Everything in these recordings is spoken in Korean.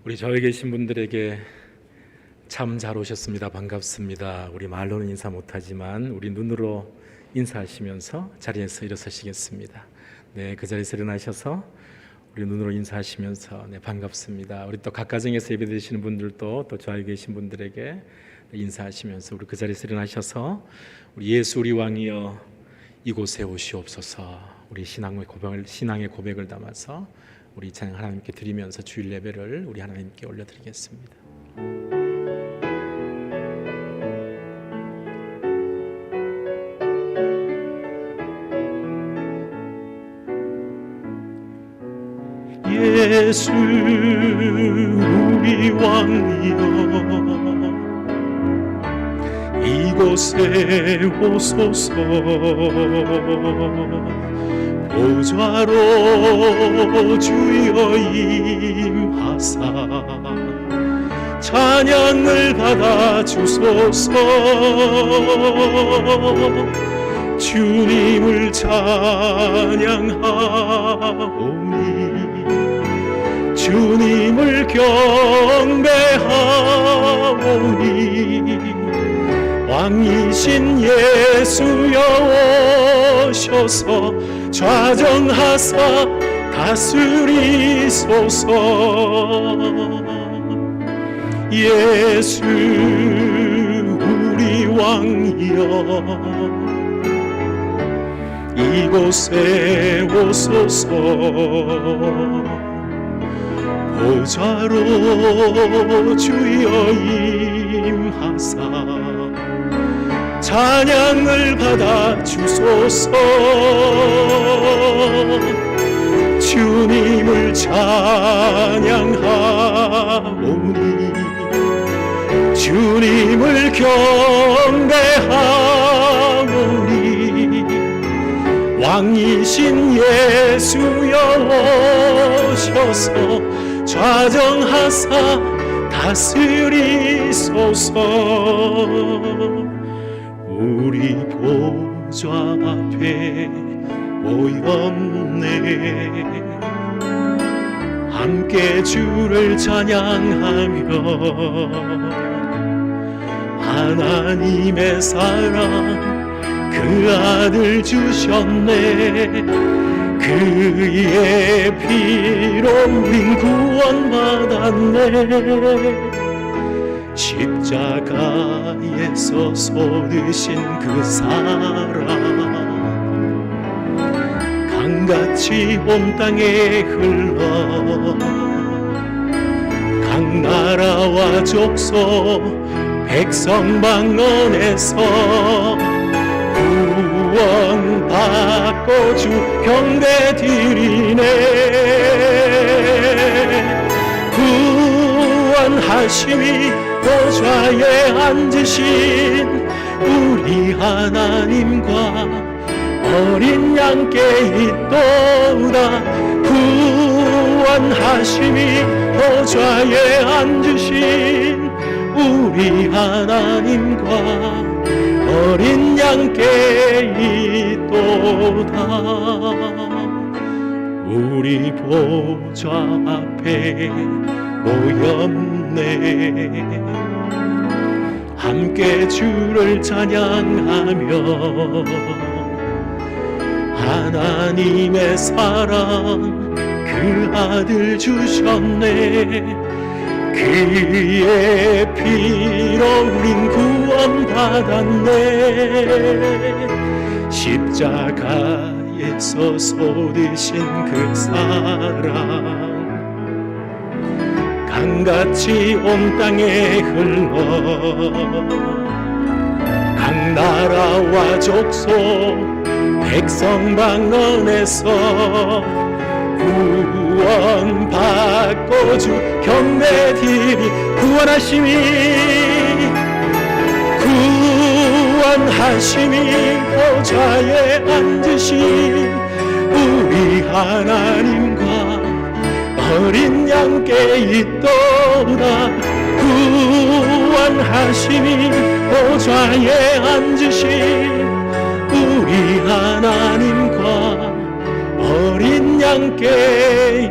우리 저에 계신 분들에게 참 잘 오셨습니다. 반갑습니다. 우리 말로는 인사 못하지만 우리 눈으로 인사하시면서 자리에서 일어서시겠습니다. 네, 그 자리에서 일어나셔서 우리 눈으로 인사하시면서 네, 반갑습니다. 우리 또 각 가정에서 예배드리시는 분들도 또 저에 계신 분들에게 인사하시면서 우리 그 자리에서 일어나셔서 우리 예수 우리 왕이여 이곳에 오시옵소서. 우리 신앙의 고백을 담아서 우리 찬양 하나님께 드리면서 주일 예배를 우리 하나님께 올려드리겠습니다. 예수 우리 왕이여 이곳에 오소서. 보좌로 주여 임하사 찬양을 받아 주소서. 주님을 찬양하오니 주님을 경배하오니 왕이신 예수여 오셔서 좌정하사 다스리소서. 예수 우리 왕이여 이곳에 오소서. 보좌로 주여 임하사 찬양을 받아 주소서. 주님을 찬양하오니 주님을 경배하오니 왕이신 예수여 오셔서 좌정하사 다스리소서. 우리 보좌 앞에 모였네. 함께 주를 찬양하며 하나님의 사랑 그 아들 주셨네. 그의 피로 우린 구원받았네. 십자가에서 쏟으신 그 사랑 강같이 온 땅에 흘러 각 나라와 족속 백성 방언에서 구원받고 주 경배 드리네. 구원하심이 보좌에 앉으신 우리 하나님과 어린 양께 있도다. 구원하심이 보좌에 앉으신 우리 하나님과 어린 양께 있도다. 우리 보좌 앞에 모였네. 함께 주를 찬양하며 하나님의 사랑 그 아들 주셨네. 그의 피로 우린 구원받았네. 십자가에서 쏟으신 그 사랑 강같이 온 땅에 흘러 각 나라와 족속 백성 방언에서 구원받고 주 경배 드리. 구원하심이 보좌에 앉으신 우리 하나님과 어린 양께 있도다. 구원하심이 보좌에 앉으신 우리 하나님과 어린 양께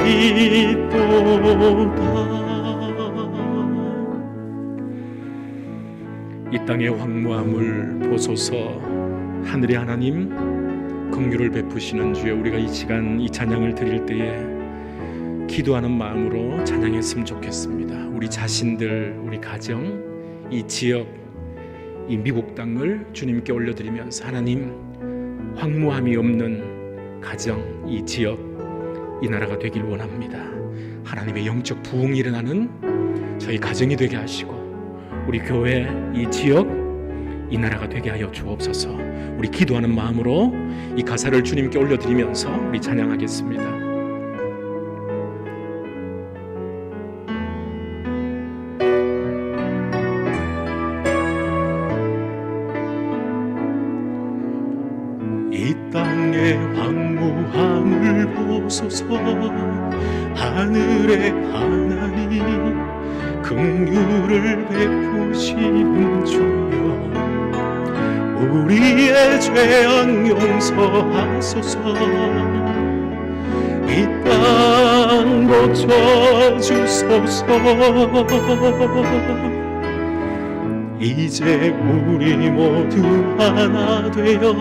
있도다. 땅의 황무함을 보소서. 하늘의 하나님, 긍휼을 베푸시는 주여, 우리가 이 시간 이 찬양을 드릴 때에 기도하는 마음으로 찬양했으면 좋겠습니다. 우리 자신들, 우리 가정, 이 지역, 이 미국 땅을 주님께 올려드리면서 하나님, 황무함이 없는 가정, 이 지역, 이 나라가 되길 원합니다. 하나님의 영적 부흥이 일어나는 저희 가정이 되게 하시고 우리 교회, 이 지역, 이 나라가 되게 하여 주옵소서. 우리 기도하는 마음으로 이 가사를 주님께 올려드리면서 우리 찬양하겠습니다. 이 땅의 황무함을 보소서. 하늘의 하나님, 긍휼을 베푸시는 주여, 우리의 죄악 용서하소서. 이 땅 고쳐주소서. 이제 우리 모두 하나 되어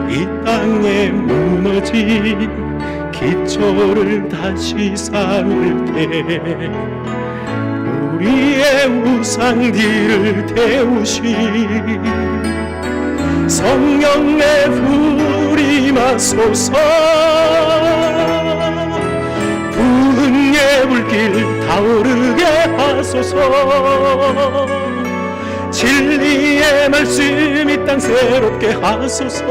이 땅에 무너진 기초를 다시 쌓을 때 우리의 우상들을 태우시 성령의 불이 마소서. 부흥의 불길 타오르게 하소서. 진리의 말씀 이 땅 새롭게 하소서.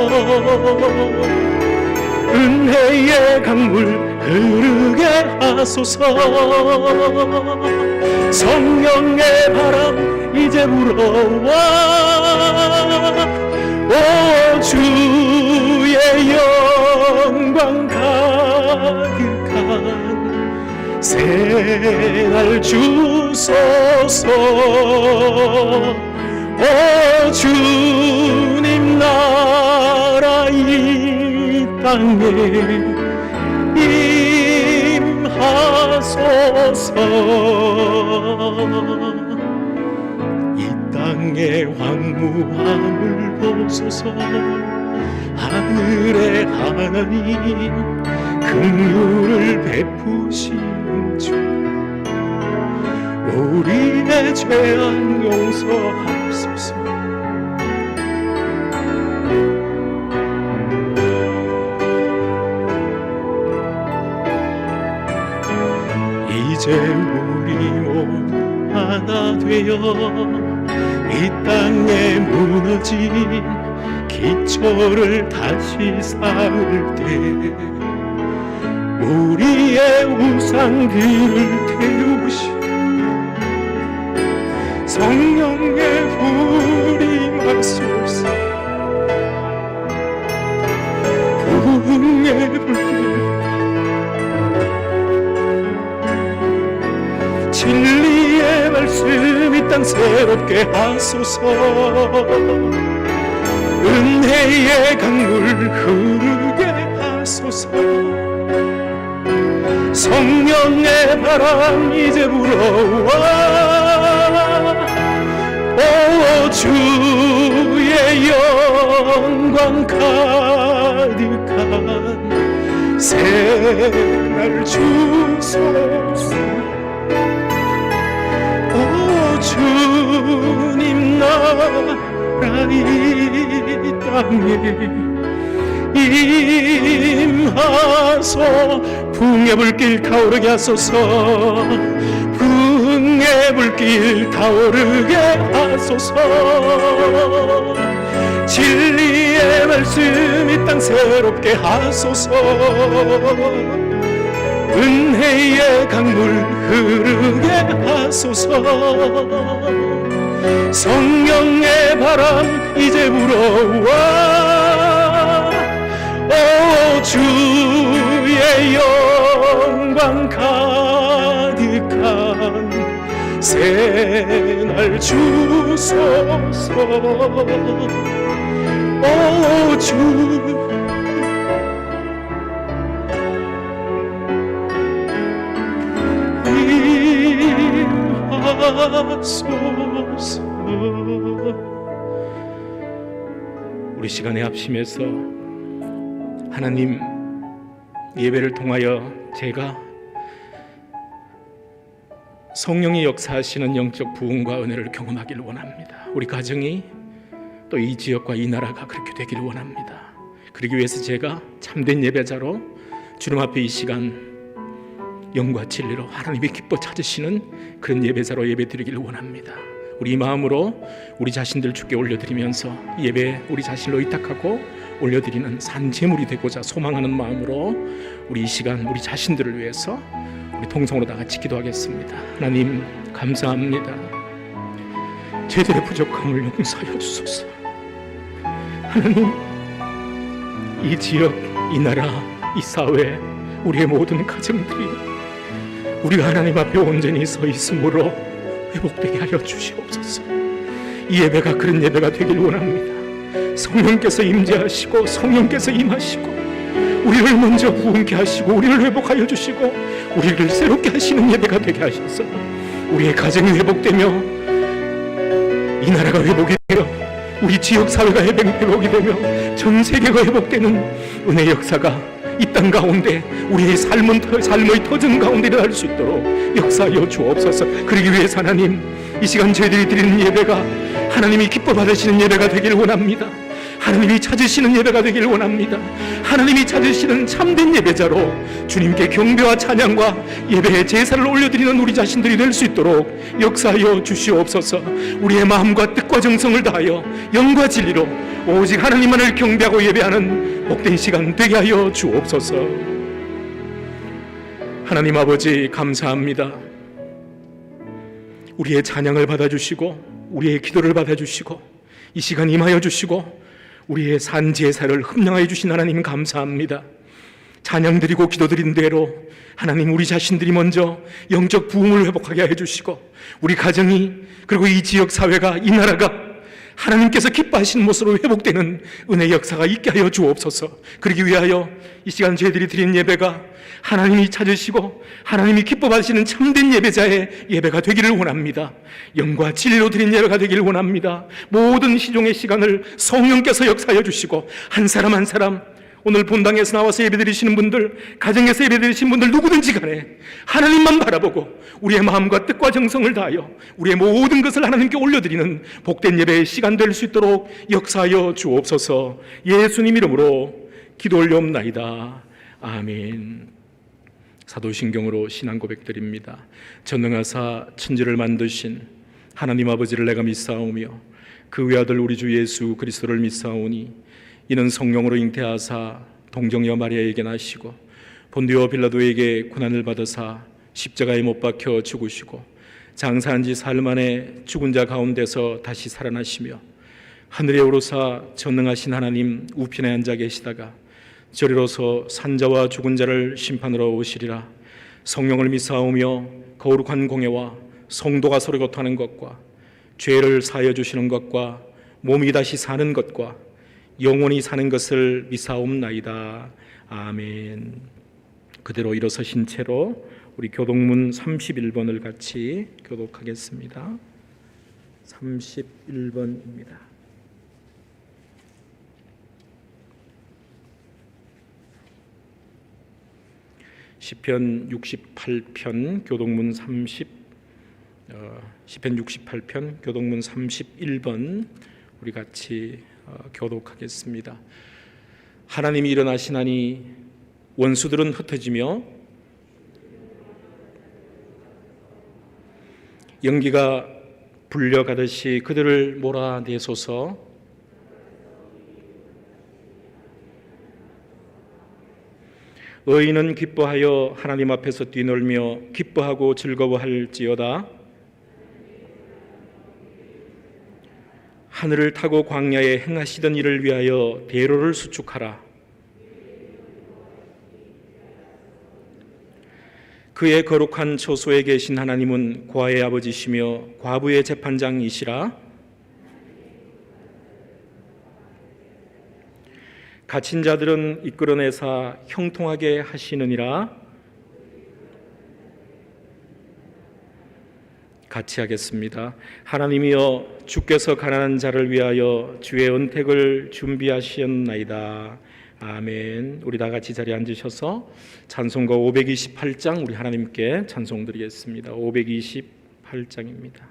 은혜의 강물 흐르게 하소서. 성령의 바람 이제 불어와. 오 주의 영광 가득한 새날 주소서. 오 주님 나라 이 땅에 임하소서. 이 땅의 황무함을 보소서. 하늘의 하나님, 긍휼을 베푸시는 주, 우리의 죄악 용서하소서. 이제 우리 모두 하나 되어 이 땅에 무너진 기초를 다시 쌓을 때 우리의 우상들을 태우시 성령의 불이 마소서. 부흥의 불길 진리의 말씀 이 땅 새롭게 하소서. 은혜의 강물 흐르게 하소서. 성령의 바람 이제 불어와. 오 주의 영광 가득한 새날 주소서. 오 주님 나라 이 땅에 임하소. 부흥의 불길 타오르게 하소서. 부흥의 불길 타오르게 하소서. 진리의 말씀 이 땅 새롭게 하소서. 은혜의 강물 흐르게 하소서. 성령의 바람 이제 불어와. 오 주의 영광 가득한 새날 주소서. 오 주 임하소서. 우리 시간에 합심해서 하나님 예배를 통하여 제가 성령이 역사하시는 영적 부흥과 은혜를 경험하기를 원합니다. 우리 가정이 또 이 지역과 이 나라가 그렇게 되기를 원합니다. 그러기 위해서 제가 참된 예배자로 주님 앞에 이 시간 영과 진리로 하나님이 기뻐 찾으시는 그런 예배자로 예배드리기를 원합니다. 우리 이 마음으로 우리 자신들 주께 올려드리면서 예배 우리 자신을 의탁하고 올려드리는 산제물이 되고자 소망하는 마음으로 우리 이 시간 우리 자신들을 위해서 우리 통성으로 다 같이 기도하겠습니다. 하나님 감사합니다. 저희들의 부족함을 용서하여 주소서. 하나님 이 지역, 이 나라, 이 사회, 우리의 모든 가정들이 우리가 하나님 앞에 온전히 서 있음으로 회복되게 하여 주시옵소서. 이 예배가 그런 예배가 되길 원합니다. 성령께서 임재하시고 성령께서 임하시고 우리를 먼저 부흥케 하시고 우리를 회복하여 주시고 우리를 새롭게 하시는 예배가 되게 하셔서 우리의 가정이 회복되며 이 나라가 회복이 되어 우리 지역 사회가 회복이 되며 전 세계가 회복되는 은혜의 역사가 이 땅 가운데 우리의 삶의 터전 가운데 일어날 수 있도록 역사하여 주옵소서. 그러기 위해서 하나님 이 시간 저희들이 드리는 예배가 하나님이 기뻐 받으시는 예배가 되기를 원합니다. 하나님이 찾으시는 예배가 되기를 원합니다. 하나님이 찾으시는 참된 예배자로 주님께 경배와 찬양과 예배의 제사를 올려드리는 우리 자신들이 될 수 있도록 역사하여 주시옵소서. 우리의 마음과 뜻과 정성을 다하여 영과 진리로 오직 하나님만을 경배하고 예배하는 복된 시간 되게 하여 주옵소서. 하나님 아버지 감사합니다. 우리의 찬양을 받아주시고 우리의 기도를 받아주시고 이 시간 임하여 주시고 우리의 산 제사를 흠량하여 주신 하나님 감사합니다. 찬양 드리고 기도 드린 대로 하나님 우리 자신들이 먼저 영적 부흥을 회복하게 해주시고 우리 가정이 그리고 이 지역 사회가 이 나라가 하나님께서 기뻐하시는 모습으로 회복되는 은혜의 역사가 있게 하여 주옵소서. 그러기 위하여 이 시간 저희들이 드린 예배가 하나님이 찾으시고 하나님이 기뻐 받으시는 참된 예배자의 예배가 되기를 원합니다. 영과 진리로 드린 예배가 되기를 원합니다. 모든 시종의 시간을 성령께서 역사하여 주시고 한 사람 한 사람 오늘 본당에서 나와서 예배드리시는 분들, 가정에서 예배드리시는 분들 누구든지 간에 하나님만 바라보고 우리의 마음과 뜻과 정성을 다하여 우리의 모든 것을 하나님께 올려드리는 복된 예배의 시간 될 수 있도록 역사하여 주옵소서. 예수님 이름으로 기도 올려옵나이다. 아멘. 사도신경으로 신앙 고백드립니다. 전능하사 천지를 만드신 하나님 아버지를 내가 믿사오며 그 외아들 우리 주 예수 그리스도를 믿사오니 이는 성령으로 잉태하사 동정녀 마리아에게 나시고 본디오 빌라도에게 고난을 받으사 십자가에 못 박혀 죽으시고 장사한 지 사흘 만에 죽은 자 가운데서 다시 살아나시며 하늘에 오르사 전능하신 하나님 우편에 앉아 계시다가 저리로서 산자와 죽은 자를 심판하러 오시리라. 성령을 믿사오며 거룩한 공예와 성도가 서로 교통하는 것과 죄를 사하여 주시는 것과 몸이 다시 사는 것과 영원히 사는 것을 믿사옵나이다. 아멘. 그대로 일어서신 채로 우리 교독문 31번을 같이 교독하겠습니다. 31번입니다. 시편 68편 교독문 31번 우리 같이 교독하겠습니다. 하나님이 일어나시나니 원수들은 흩어지며 연기가 불려가듯이 그들을 몰아내소서. 의인은 기뻐하여 하나님 앞에서 뛰놀며 기뻐하고 즐거워할지어다. 하늘을 타고 광야에 행하시던 일을 위하여 대로를 수축하라. 그의 거룩한 처소에 계신 하나님은 고아의 아버지시며 과부의 재판장이시라. 갇힌 자들은 이끌어내사 형통하게 하시느니라. 같이 하겠습니다. 하나님이여, 주께서 가난한 자를 위하여 주의 은택을 준비하시었나이다. 아멘. 우리 다 같이 자리에 앉으셔서 찬송가 528장 우리 하나님께 찬송 드리겠습니다. 528장입니다.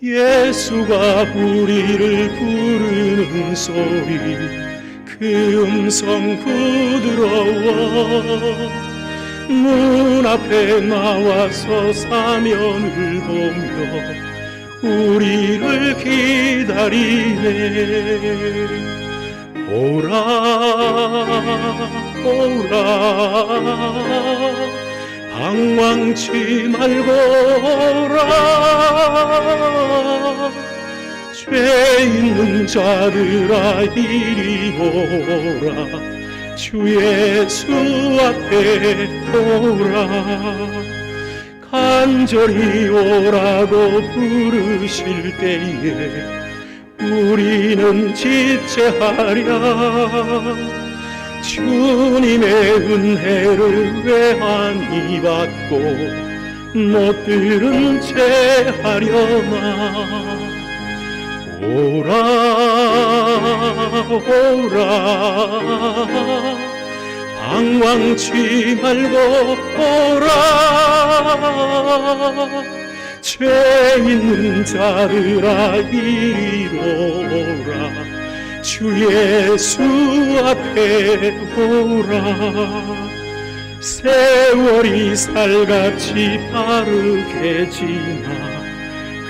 예수가 우리를 부르는 소리, 그 음성 부드러워. 문 앞에 나와서 사면을 보며 우리를 기다리네. 오라 오라, 방황치 말고 오라. 죄 있는 자들아 이리 오라. 주 예수 앞에 오라. 간절히 오라고 부르실 때에 우리는 지체하랴. 주님의 은혜를 외환히 받고 못들은 채 하려나. 오라 오라, 방황치 말고 오라. 죄 있는 자들아 이리 오라. 주 예수 앞에 오라. 세월이 살같이 빠르게 지나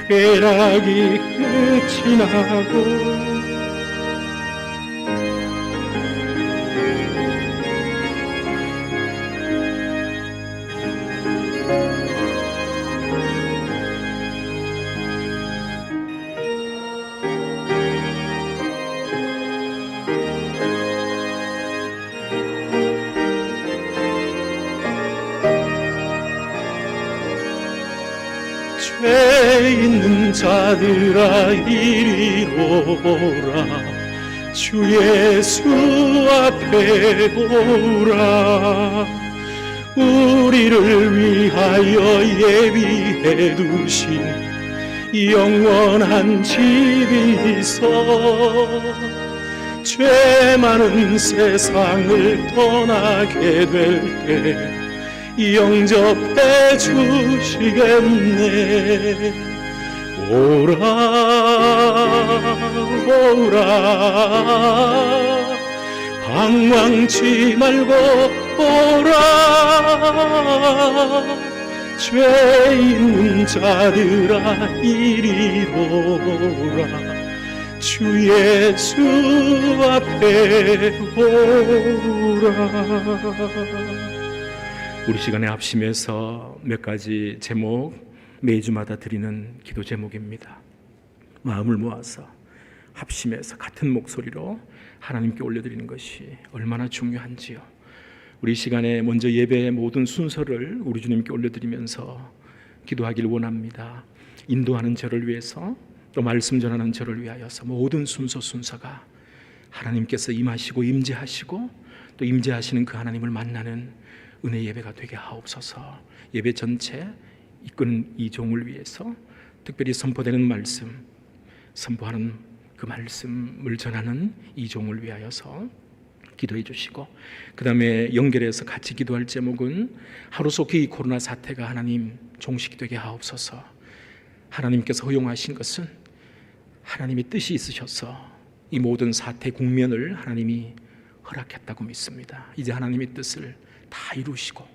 쾌락이 끝이 나고 죄 있는 자들아 이리 오라. 주 예수 앞에 오라. 우리를 위하여 예비해 두신 영원한 집이 있어. 죄 많은 세상을 떠나게 될 때 영접해 주시겠네. 오라 오라, 방황치 말고 오라. 죄 있는 자들아 이리 오라. 주 예수 앞에 오라. 우리 시간에 합심해서 몇 가지 제목 매주마다 드리는 기도 제목입니다. 마음을 모아서 합심해서 같은 목소리로 하나님께 올려드리는 것이 얼마나 중요한지요. 우리 시간에 먼저 예배의 모든 순서를 우리 주님께 올려드리면서 기도하길 원합니다. 인도하는 저를 위해서, 또 말씀 전하는 저를 위하여서 모든 순서가 하나님께서 임하시고 임재하시고 또 임재하시는 그 하나님을 만나는 은혜 예배가 되게 하옵소서. 예배 전체 이끄는 이 종을 위해서 특별히 선포되는 말씀, 선포하는 그 말씀을 전하는 이 종을 위하여서 기도해 주시고, 그 다음에 연결해서 같이 기도할 제목은 하루속히 이 코로나 사태가 하나님 종식되게 하옵소서. 하나님께서 허용하신 것은 하나님의 뜻이 있으셔서 이 모든 사태 국면을 하나님이 허락했다고 믿습니다. 이제 하나님의 뜻을 다 이루시고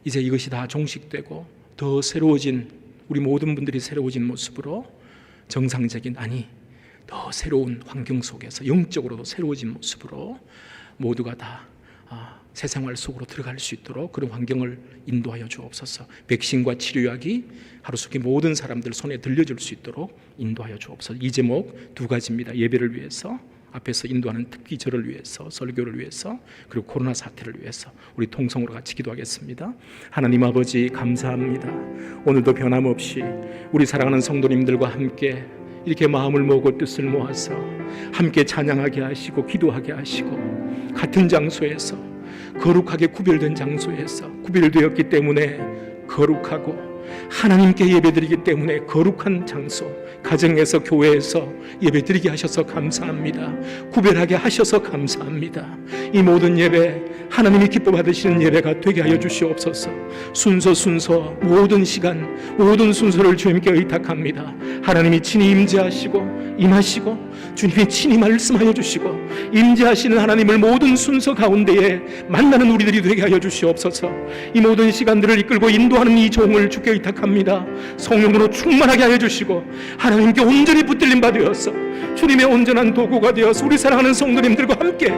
이제 이것이 다 종식되고 더 새로워진, 우리 모든 분들이 새로워진 모습으로 정상적인, 아니 더 새로운 환경 속에서 영적으로도 새로워진 모습으로 모두가 다 새 생활 속으로 들어갈 수 있도록 그런 환경을 인도하여 주옵소서. 백신과 치료약이 하루속히 모든 사람들 손에 들려줄 수 있도록 인도하여 주옵소서. 이 제목 두 가지입니다. 예배를 위해서, 앞에서 인도하는 특히 저를 위해서, 설교를 위해서, 그리고 코로나 사태를 위해서 우리 통성으로 같이 기도하겠습니다. 하나님 아버지 감사합니다. 오늘도 변함없이 우리 사랑하는 성도님들과 함께 이렇게 마음을 모으고 뜻을 모아서 함께 찬양하게 하시고 기도하게 하시고 같은 장소에서 거룩하게 구별된 장소에서 구별되었기 때문에 거룩하고 하나님께 예배드리기 때문에 거룩한 장소, 가정에서 교회에서 예배드리게 하셔서 감사합니다. 구별하게 하셔서 감사합니다. 이 모든 예배 하나님이 기뻐 받으시는 예배가 되게 하여 주시옵소서. 순서 모든 시간 모든 순서를 주님께 의탁합니다. 하나님이 친히 임재하시고 임하시고 주님이 친히 말씀하여 주시고 임재하시는 하나님을 모든 순서 가운데에 만나는 우리들이 되게 하여 주시옵소서. 이 모든 시간들을 이끌고 인도하는 이 종을 주께 의탁합니다. 성령으로 충만하게 하여 주시고 하나님께 온전히 붙들림 받으어서 주님의 온전한 도구가 되어서 우리 사랑하는 성도님들과 함께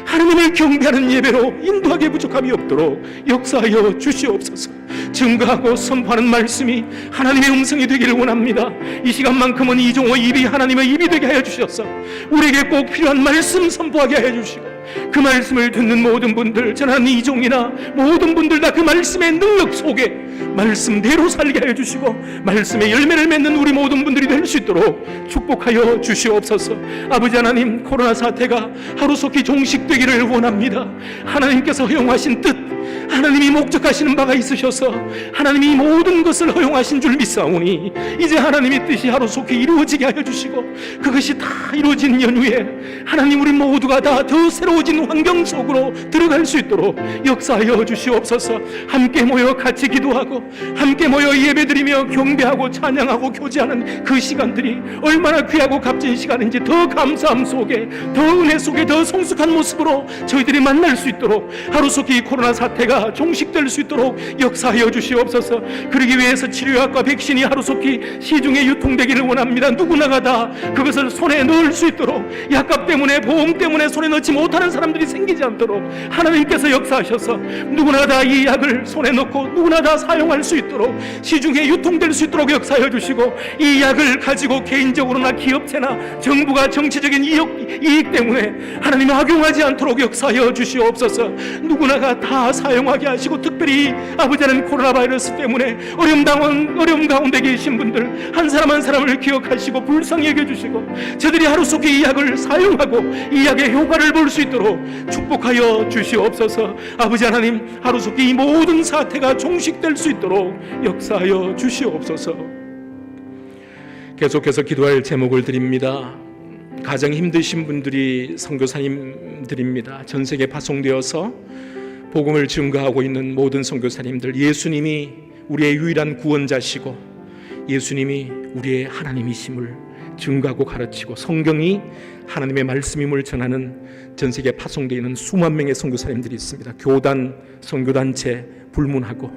하나님을 경배하는 예배로 인도하게 부족함이 없도록 역사하여 주시옵소서. 증거하고 선포하는 말씀이 하나님의 음성이 되기를 원합니다. 이 시간만큼은 이종호 입이 하나님의 입이 되게 하여 주셔서 우리에게 꼭 필요한 말씀 선포하게 하여 주시고 그 말씀을 듣는 모든 분들, 전하는 이종이나 모든 분들 다 그 말씀의 능력 속에 말씀대로 살게 하여 주시고 말씀의 열매를 맺는 우리 모든 분들이 될 수 있도록 축복하여 주시옵소서. 아버지 하나님, 코로나 사태가 하루속히 종식되기를 원합니다. 하나님께서 허용하신 뜻, 하나님이 목적하시는 바가 있으셔서 하나님이 모든 것을 허용하신 줄 믿사오니 이제 하나님의 뜻이 하루속히 이루어지게 하여 주시고 그것이 다 이루어진 연후에 하나님 우리 모두가 다 더 새로워진 환경 속으로 들어갈 수 있도록 역사하여 주시옵소서. 함께 모여 같이 기도하고 함께 모여 예배드리며 경배하고 찬양하고 교제하는 그 시간들이 얼마나 귀하고 값진 시간인지 더 감사함 속에 더 은혜 속에 더 성숙한 모습으로 저희들이 만날 수 있도록 하루속히 코로나 사태가 종식될 수 있도록 역사하여 주시옵소서. 그러기 위해서 치료약과 백신이 하루속히 시중에 유통되기를 원합니다. 누구나가 다 그것을 손에 넣을 수 있도록 약값 때문에 보험 때문에 손에 넣지 못하는 사람들이 생기지 않도록 하나님께서 역사하셔서 누구나 다 이 약을 손에 넣고 누구나 다 사용할 수 있도록 시중에 유통될 수 있도록 역사하여 주시고 이 약을 가지고 개인적으로나 기업체나 정부가 정치적인 이익 때문에 하나님 악용하지 않도록 역사하여 주시옵소서. 누구나가 다 사용하게 하시고 특별히 아버지는 코로나 바이러스 때문에 어려움 가운데 계신 분들 한 사람 한 사람을 기억하시고 불쌍히 여겨주시고 저들이 하루속에 이 약을 사용하고 이 약의 효과를 볼 수 있도록 축복하여 주시옵소서. 아버지 하나님, 하루속에 이 모든 사태가 종식될 수 있도록 역사하여 주시옵소서. 계속해서 기도할 제목을 드립니다. 가장 힘드신 분들이 선교사님들입니다. 전 세계 파송되어서 복음을 증거하고 있는 모든 선교사님들, 예수님이 우리의 유일한 구원자시고 예수님이 우리의 하나님이심을 증거하고 가르치고 성경이 하나님의 말씀임을 전하는 전 세계 파송되어 있는 수만 명의 선교사님들이 있습니다. 교단, 선교단체 불문하고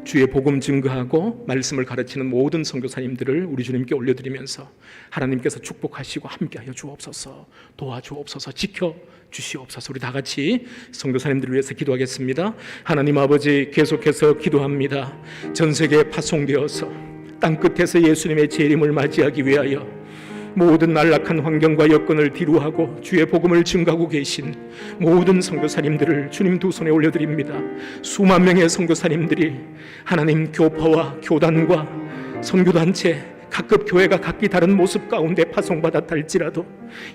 주의 복음 증거하고 말씀을 가르치는 모든 선교사님들을 우리 주님께 올려드리면서 하나님께서 축복하시고 함께하여 주옵소서, 도와주옵소서, 지켜주시옵소서. 우리 다 같이 선교사님들을 위해서 기도하겠습니다. 하나님 아버지, 계속해서 기도합니다. 전 세계에 파송되어서 땅끝에서 예수님의 재림을 맞이하기 위하여 모든 안락한 환경과 여건을 뒤로하고 주의 복음을 증거하고 계신 모든 선교사님들을 주님 두 손에 올려드립니다. 수만 명의 선교사님들이 하나님 교파와 교단과 선교단체 각급 교회가 각기 다른 모습 가운데 파송받았다 할지라도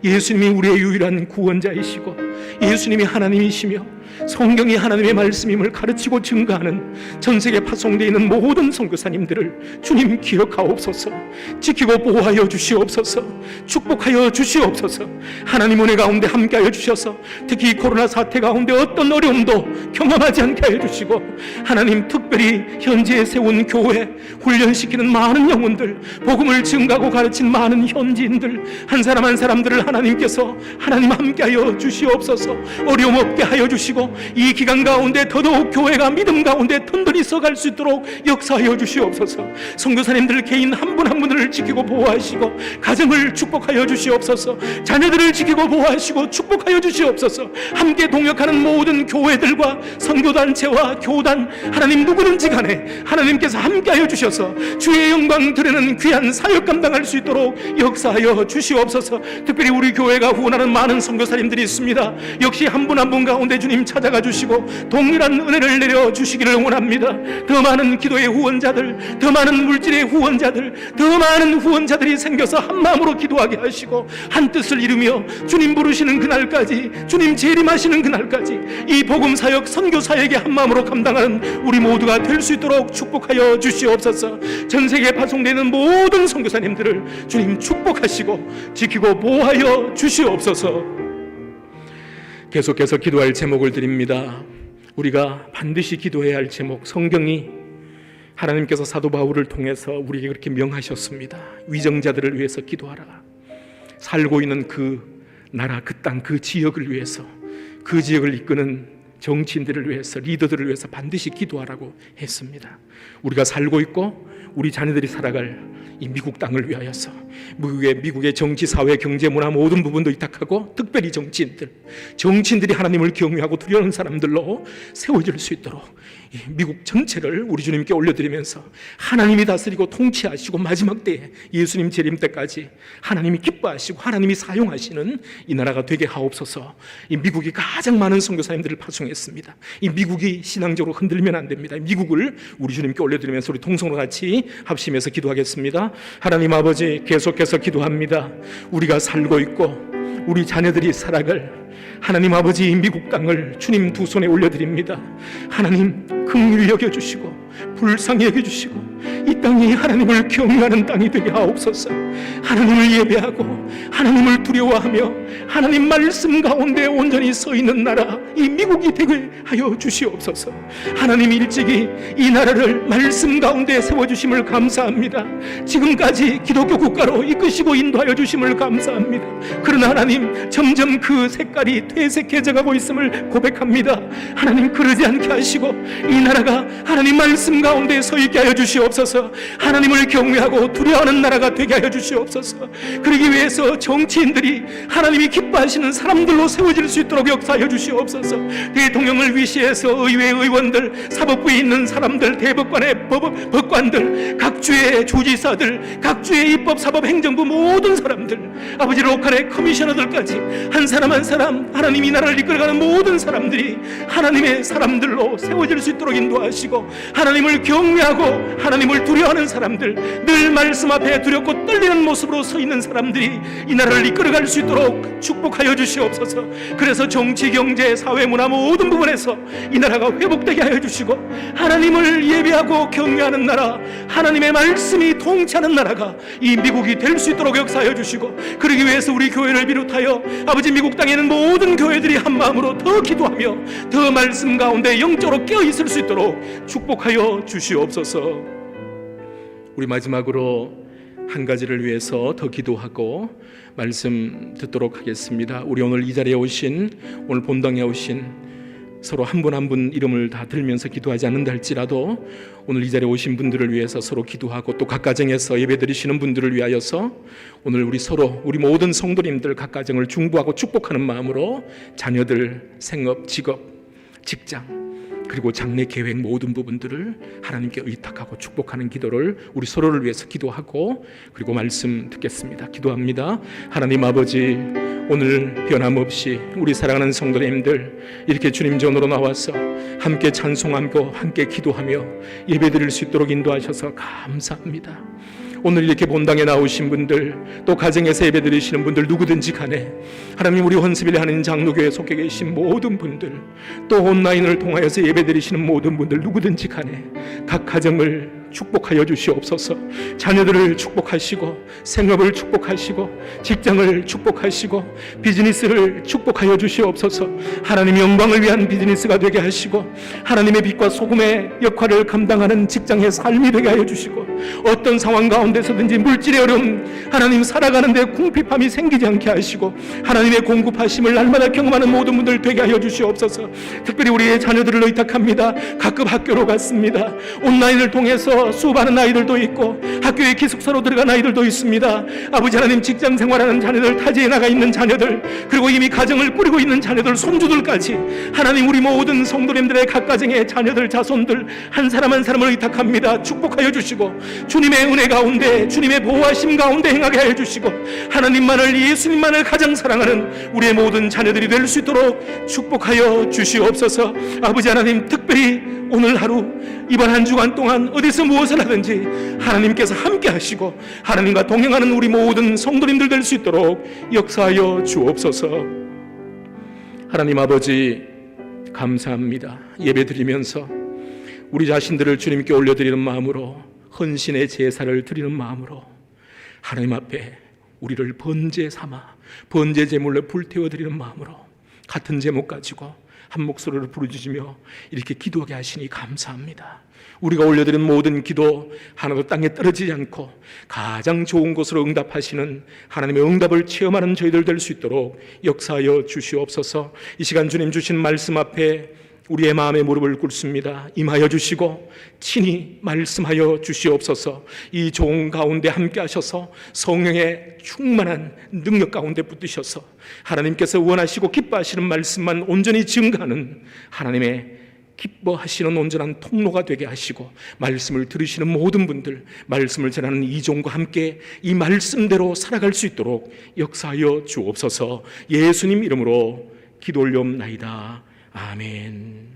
예수님이 우리의 유일한 구원자이시고 예수님이 하나님이시며 성경이 하나님의 말씀임을 가르치고 증거하는 전세계 파송되어 있는 모든 선교사님들을 주님 기억하옵소서. 지키고 보호하여 주시옵소서. 축복하여 주시옵소서. 하나님 은혜 가운데 함께하여 주셔서 특히 코로나 사태 가운데 어떤 어려움도 경험하지 않게 하여 주시고 하나님 특별히 현지에 세운 교회 훈련시키는 많은 영혼들, 복음을 증거하고 가르친 많은 현지인들 한 사람 한 사람들을 하나님께서 하나님 함께하여 주시옵소서. 어려움 없게 하여 주시고 이 기간 가운데 더더욱 교회가 믿음 가운데 든든히 서갈 수 있도록 역사하여 주시옵소서. 선교사님들 개인 한 분 한 분을 지키고 보호하시고 가정을 축복하여 주시옵소서. 자녀들을 지키고 보호하시고 축복하여 주시옵소서. 함께 동역하는 모든 교회들과 선교단체와 교단 하나님 누구든지 간에 하나님께서 함께하여 주셔서 주의 영광 드리는 귀한 사역 감당할 수 있도록 역사하여 주시옵소서. 특별히 우리 교회가 후원하는 많은 선교사님들이 있습니다. 역시 한 분 한 분 가운데 주님 찾아가 주시고 동일한 은혜를 내려주시기를 원합니다. 더 많은 기도의 후원자들, 더 많은 물질의 후원자들, 더 많은 후원자들이 생겨서 한 마음으로 기도하게 하시고 한 뜻을 이루며 주님 부르시는 그날까지, 주님 재림하시는 그날까지 이 복음사역, 선교사역에 한 마음으로 감당하는 우리 모두가 될 수 있도록 축복하여 주시옵소서. 전 세계에 파송되는 모든 선교사님들을 주님 축복하시고 지키고 보호하여 주시옵소서. 계속해서 기도할 제목을 드립니다. 우리가 반드시 기도해야 할 제목, 성경이 하나님께서 사도 바울을 통해서 우리에게 그렇게 명하셨습니다. 위정자들을 위해서 기도하라. 살고 있는 그 나라, 그 땅, 그 지역을 위해서, 그 지역을 이끄는 정치인들을 위해서, 리더들을 위해서 반드시 기도하라고 했습니다. 우리가 살고 있고 우리 자녀들이 살아갈 이 미국 땅을 위하여서 미국의 정치, 사회, 경제, 문화 모든 부분도 위탁하고 특별히 정치인들이 하나님을 경외하고 두려워하는 사람들로 세워질 수 있도록 이 미국 전체를 우리 주님께 올려드리면서 하나님이 다스리고 통치하시고 마지막 때에 예수님 재림 때까지 하나님이 기뻐하시고 하나님이 사용하시는 이 나라가 되게 하옵소서. 이 미국이 가장 많은 선교사님들을 파송했습니다. 이 미국이 신앙적으로 흔들리면 안 됩니다. 미국을 우리 주님께 올려드리면서 우리 통성으로 같이 합심해서 기도하겠습니다. 하나님 아버지, 계속해서 기도합니다. 우리가 살고 있고 우리 자녀들이 살아갈 하나님 아버지, 이 미국 땅을 주님 두 손에 올려드립니다. 하나님 긍휼히 여겨주시고 불쌍히 여겨주시고 이 땅이 하나님을 경외하는 땅이 되게 하옵소서. 하나님을 예배하고 하나님을 두려워하며 하나님 말씀 가운데 온전히 서 있는 나라, 이 미국이 되게 하여 주시옵소서. 하나님 일찍이 이 나라를 말씀 가운데 세워주심을 감사합니다. 지금까지 기독교 국가로 이끄시고 인도하여 주심을 감사합니다. 그러나 하나님 점점 그 색깔이 퇴색해져 가고 있음을 고백합니다. 하나님 그러지 않게 하시고 이 나라가 하나님 말씀 가운데 서 있게 하여 주시옵소서. 하나님을 경외하고 두려워하는 나라가 되게 하여 주시옵소서. 그러기 위해서 정치인들이 하나님이 기뻐하시는 사람들로 세워질 수 있도록 역사하여 주시옵소서. 대통령을 위시해서 의회 의원들, 사법부에 있는 사람들, 대법관의 법관들, 각 주의 주지사들, 각 주의 입법, 사법, 행정부 모든 사람들, 아버지 로컬의 커미셔너들까지 한 사람 한 사람 하나님 이 나라를 이끌어가는 모든 사람들이 하나님의 사람들로 세워질 수 있도록 인도하시고 하나님을 경외하고 하나님을 두려워하는 사람들, 늘 말씀 앞에 두렵고 떨리는 모습으로 서 있는 사람들이 이 나라를 이끌어갈 수 있도록 축복하여 주시옵소서. 그래서 정치, 경제, 사회, 문화 모든 부분에서 이 나라가 회복되게 하여 주시고 하나님을 예배하고 경외하는 나라, 하나님의 말씀이 통치하는 나라가 이 미국이 될 수 있도록 역사하여 주시고, 그러기 위해서 우리 교회를 비롯하여 아버지 미국 땅에는 모든 교회들이 한 마음으로 더 기도하며 더 말씀 가운데 영적으로 깨어 있을 수 있도록 축복하여 주시옵소서. 우리 마지막으로 한 가지를 위해서 더 기도하고 말씀 듣도록 하겠습니다. 우리 오늘 이 자리에 오신, 오늘 본당에 오신 서로 한 분 한 분 이름을 다 들면서 기도하지 않는다 할지라도 오늘 이 자리에 오신 분들을 위해서 서로 기도하고 또 각 가정에서 예배드리시는 분들을 위하여서 오늘 우리 모든 성도님들 각 가정을 중보하고 축복하는 마음으로 자녀들, 생업, 직업, 직장 그리고 장래 계획 모든 부분들을 하나님께 의탁하고 축복하는 기도를 우리 서로를 위해서 기도하고 그리고 말씀 듣겠습니다. 기도합니다. 하나님 아버지, 오늘 변함없이 우리 사랑하는 성도님들 이렇게 주님 전으로 나와서 함께 찬송하고 함께 기도하며 예배드릴 수 있도록 인도하셔서 감사합니다. 오늘 이렇게 본당에 나오신 분들, 또 가정에서 예배드리시는 분들 누구든지 간에 하나님, 우리 헌스빌 한인 장로교회에 속해 계신 모든 분들, 또 온라인을 통하여서 예배드리시는 모든 분들 누구든지 간에 각 가정을 축복하여 주시옵소서. 자녀들을 축복하시고 생업을 축복하시고 직장을 축복하시고 비즈니스를 축복하여 주시옵소서. 하나님 영광을 위한 비즈니스가 되게 하시고 하나님의 빛과 소금의 역할을 감당하는 직장의 삶이 되게 하여 주시고, 어떤 상황 가운데서든지 물질의 어려움, 하나님 살아가는데 궁핍함이 생기지 않게 하시고 하나님의 공급하심을 날마다 경험하는 모든 분들 되게 하여 주시옵소서. 특별히 우리의 자녀들을 의탁합니다. 각급 학교로 갔습니다. 온라인을 통해서 집에서 수업하는 아이들도 있고 학교에 기숙사로 들어간 아이들도 있습니다. 아버지 하나님, 직장 생활하는 자녀들, 타지에 나가 있는 자녀들, 그리고 이미 가정을 꾸리고 있는 자녀들, 손주들까지 하나님, 우리 모든 성도님들의 각 가정의 자녀들, 자손들 한 사람 한 사람을 의탁합니다. 축복하여 주시고 주님의 은혜 가운데, 주님의 보호하심 가운데 행하게 하여 주시고 하나님만을, 예수님만을 가장 사랑하는 우리의 모든 자녀들이 될 수 있도록 축복하여 주시옵소서. 아버지 하나님, 특별히 오늘 하루, 이번 한 주간 동안 어디서 무엇을 하든지 하나님께서 함께 하시고 하나님과 동행하는 우리 모든 성도님들 될 수 있도록 역사하여 주옵소서. 하나님 아버지, 감사합니다. 예배 드리면서 우리 자신들을 주님께 올려드리는 마음으로, 헌신의 제사를 드리는 마음으로 하나님 앞에 우리를 번제 삼아, 번제 제물로 불태워 드리는 마음으로 같은 제목 가지고 한 목소리로 부르짖으며 이렇게 기도하게 하시니 감사합니다. 우리가 올려드린 모든 기도 하나도 땅에 떨어지지 않고 가장 좋은 곳으로 응답하시는 하나님의 응답을 체험하는 저희들 될 수 있도록 역사하여 주시옵소서. 이 시간 주님 주신 말씀 앞에 우리의 마음에 무릎을 꿇습니다. 임하여 주시고 친히 말씀하여 주시옵소서. 이 좋은 가운데 함께 하셔서 성령의 충만한 능력 가운데 붙드셔서 하나님께서 원하시고 기뻐하시는 말씀만 온전히 증가하는 하나님의 기뻐하시는 온전한 통로가 되게 하시고, 말씀을 들으시는 모든 분들, 말씀을 전하는 이종과 함께 이 말씀대로 살아갈 수 있도록 역사하여 주옵소서. 예수님 이름으로 기도 올려옵나이다. 아멘.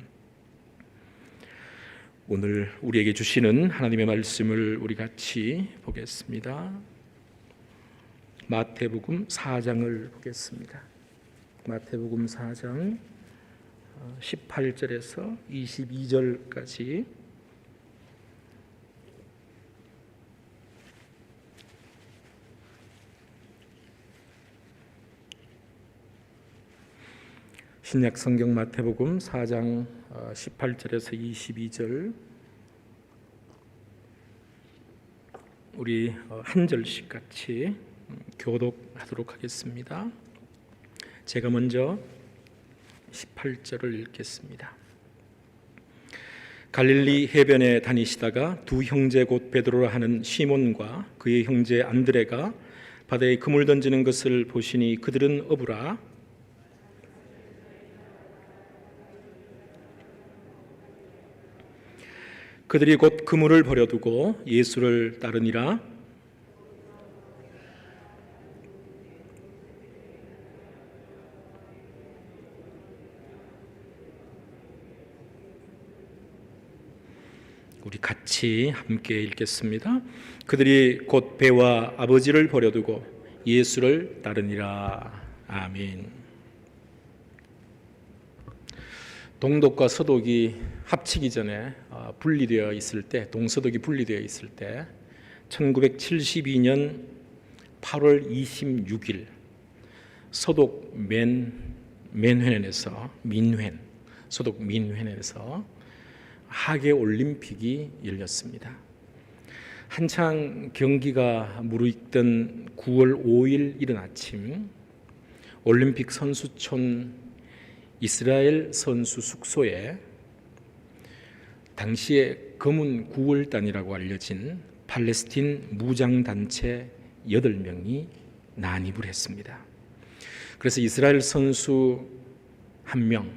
오늘 우리에게 주시는 하나님의 말씀을 우리 같이 보겠습니다. 마태복음 4장을 보겠습니다. 마태복음 4장 18절에서 22절까지 신약 성경 마태복음 4장 18절에서 22절 우리 한 절씩 같이 교독하도록 하겠습니다. 제가 먼저 18절을 읽겠습니다. 갈릴리 해변에 다니시다가 두 형제 곧 베드로라 하는 시몬과 그의 형제 안드레가 바다에 그물 던지는 것을 보시니 그들은 어부라. 그들이 곧 그물을 버려두고 예수를 따르니라. 우리 같이 함께 읽겠습니다. 그들이 곧 배와 아버지를 버려두고 예수를 따르니라. 아멘. 동독과 서독이 합치기 전에 분리되어 있을 때, 동서독이 분리되어 있을 때 1972년 8월 26일 서독 민회에서 서독 민회에서 하계 올림픽이 열렸습니다. 한창 경기가 무르익던 9월 5일 이른 아침, 올림픽 선수촌 이스라엘 선수 숙소에 당시에 검은 9월단이라고 알려진 팔레스틴 무장단체 8명이 난입을 했습니다. 그래서 이스라엘 선수 1명,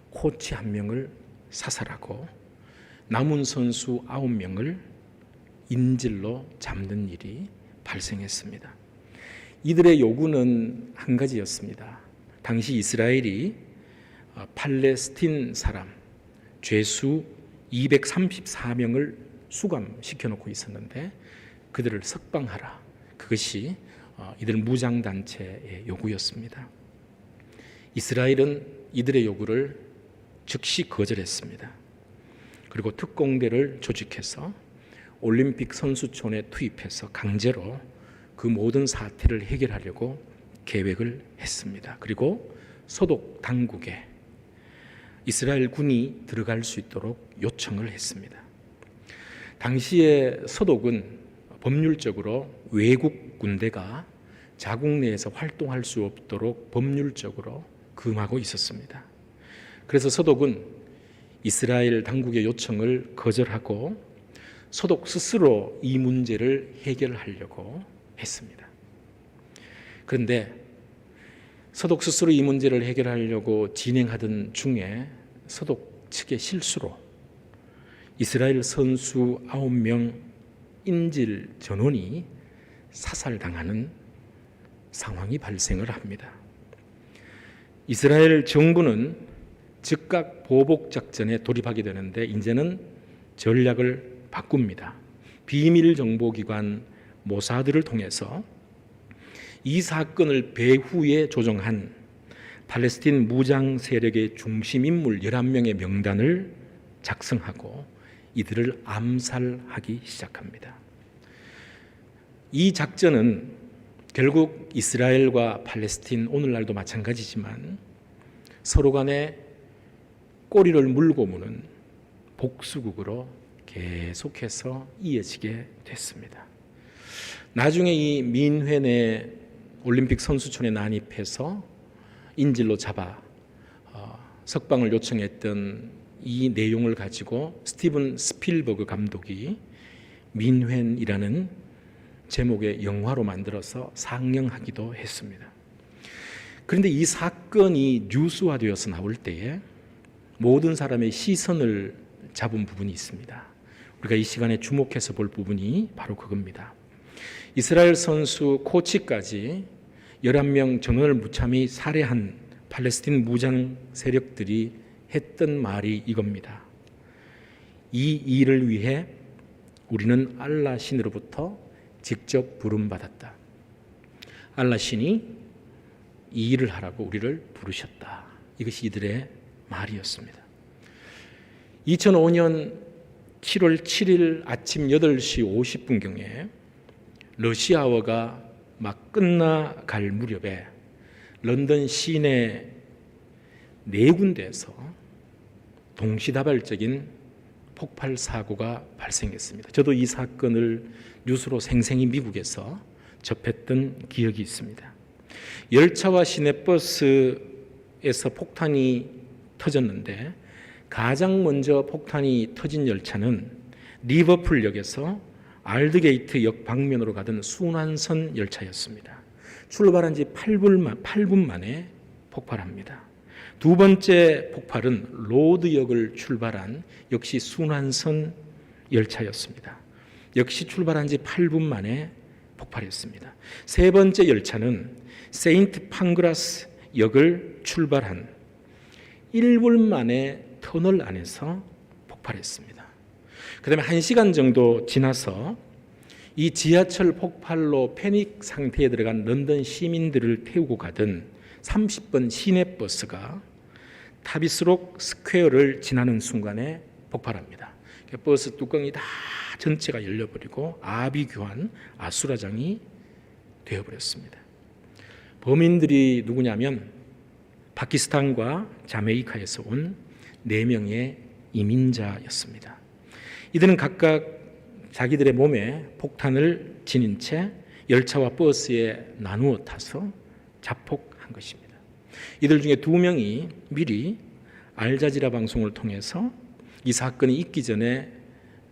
코치 1명을 사살하고 남은 선수 9명을 인질로 잡는 일이 발생했습니다. 이들의 요구는 한 가지였습니다. 당시 이스라엘이 팔레스틴 사람 죄수 234명을 수감시켜 놓고 있었는데 그들을 석방하라. 그것이 이들 무장단체의 요구였습니다. 이스라엘은 이들의 요구를 즉시 거절했습니다. 그리고 특공대를 조직해서 올림픽 선수촌에 투입해서 강제로 그 모든 사태를 해결하려고 계획을 했습니다. 그리고 서독 당국에 이스라엘 군이 들어갈 수 있도록 요청을 했습니다. 당시에 서독은 법률적으로 외국 군대가 자국 내에서 활동할 수 없도록 법률적으로 금하고 있었습니다. 그래서 서독은 이스라엘 당국의 요청을 거절하고 소독 스스로 이 문제를 해결하려고 했습니다. 그런데 서독 스스로 이 문제를 해결하려고 진행하던 중에 서독 측의 실수로 이스라엘 선수 9명 인질 전원이 사살당하는 상황이 발생을 합니다. 이스라엘 정부는 즉각 보복 작전에 돌입하게 되는데 이제는 전략을 바꿉니다. 비밀 정보기관 모사드를 통해서 이 사건을 배후에 조종한 팔레스틴 무장 세력의 중심 인물 11명의 명단을 작성하고 이들을 암살하기 시작합니다. 이 작전은 결국 이스라엘과 팔레스틴, 오늘날도 마찬가지지만 서로 간에 꼬리를 물고 무는 복수국으로 계속해서 이어지게 됐습니다. 나중에 이 민회 올림픽 선수촌에 난입해서 인질로 잡아 석방을 요청했던 이 내용을 가지고 스티븐 스필버그 감독이 민회이라는 제목의 영화로 만들어서 상영하기도 했습니다. 그런데 이 사건이 뉴스화되어서 나올 때에 모든 사람의 시선을 잡은 부분이 있습니다. 우리가 이 시간에 주목해서 볼 부분이 바로 그겁니다. 이스라엘 선수 코치까지 11명 전원을 무참히 살해한 팔레스틴 무장 세력들이 했던 말이 이겁니다. 이 일을 위해 우리는 알라 신으로부터 직접 부름받았다. 알라 신이 이 일을 하라고 우리를 부르셨다. 이것이 이들의 말이었습니다. 2005년 7월 7일 아침 8시 50분경에 러시아어가 막 끝나갈 무렵에 런던 시내 4군데에서 동시다발적인 폭발 사고가 발생했습니다. 저도 이 사건을 뉴스로 생생히 미국에서 접했던 기억이 있습니다. 열차와 시내버스에서 폭탄이 터졌는데 가장 먼저 폭탄이 터진 열차는 리버풀역에서 알드게이트 역 방면으로 가던 순환선 열차였습니다. 출발한 지 8분 만에 폭발합니다. 두 번째 폭발은 로드역을 출발한 역시 순환선 열차였습니다. 역시 출발한 지 8분 만에 폭발했습니다. 세 번째 열차는 세인트 팡그라스 역을 출발한 1분 만에 터널 안에서 폭발했습니다. 그 다음에 1시간 정도 지나서 이 지하철 폭발로 패닉 상태에 들어간 런던 시민들을 태우고 가던 30번 시내버스가 타비스록 스퀘어를 지나는 순간에 폭발합니다. 버스 뚜껑이 다 전체가 열려버리고 아비규환 아수라장이 되어버렸습니다. 범인들이 누구냐면 파키스탄과 자메이카에서 온 4명의 이민자였습니다. 이들은 각각 자기들의 몸에 폭탄을 지닌 채 열차와 버스에 나누어 타서 자폭한 것입니다. 이들 중에 2명이 미리 알자지라 방송을 통해서 이 사건이 있기 전에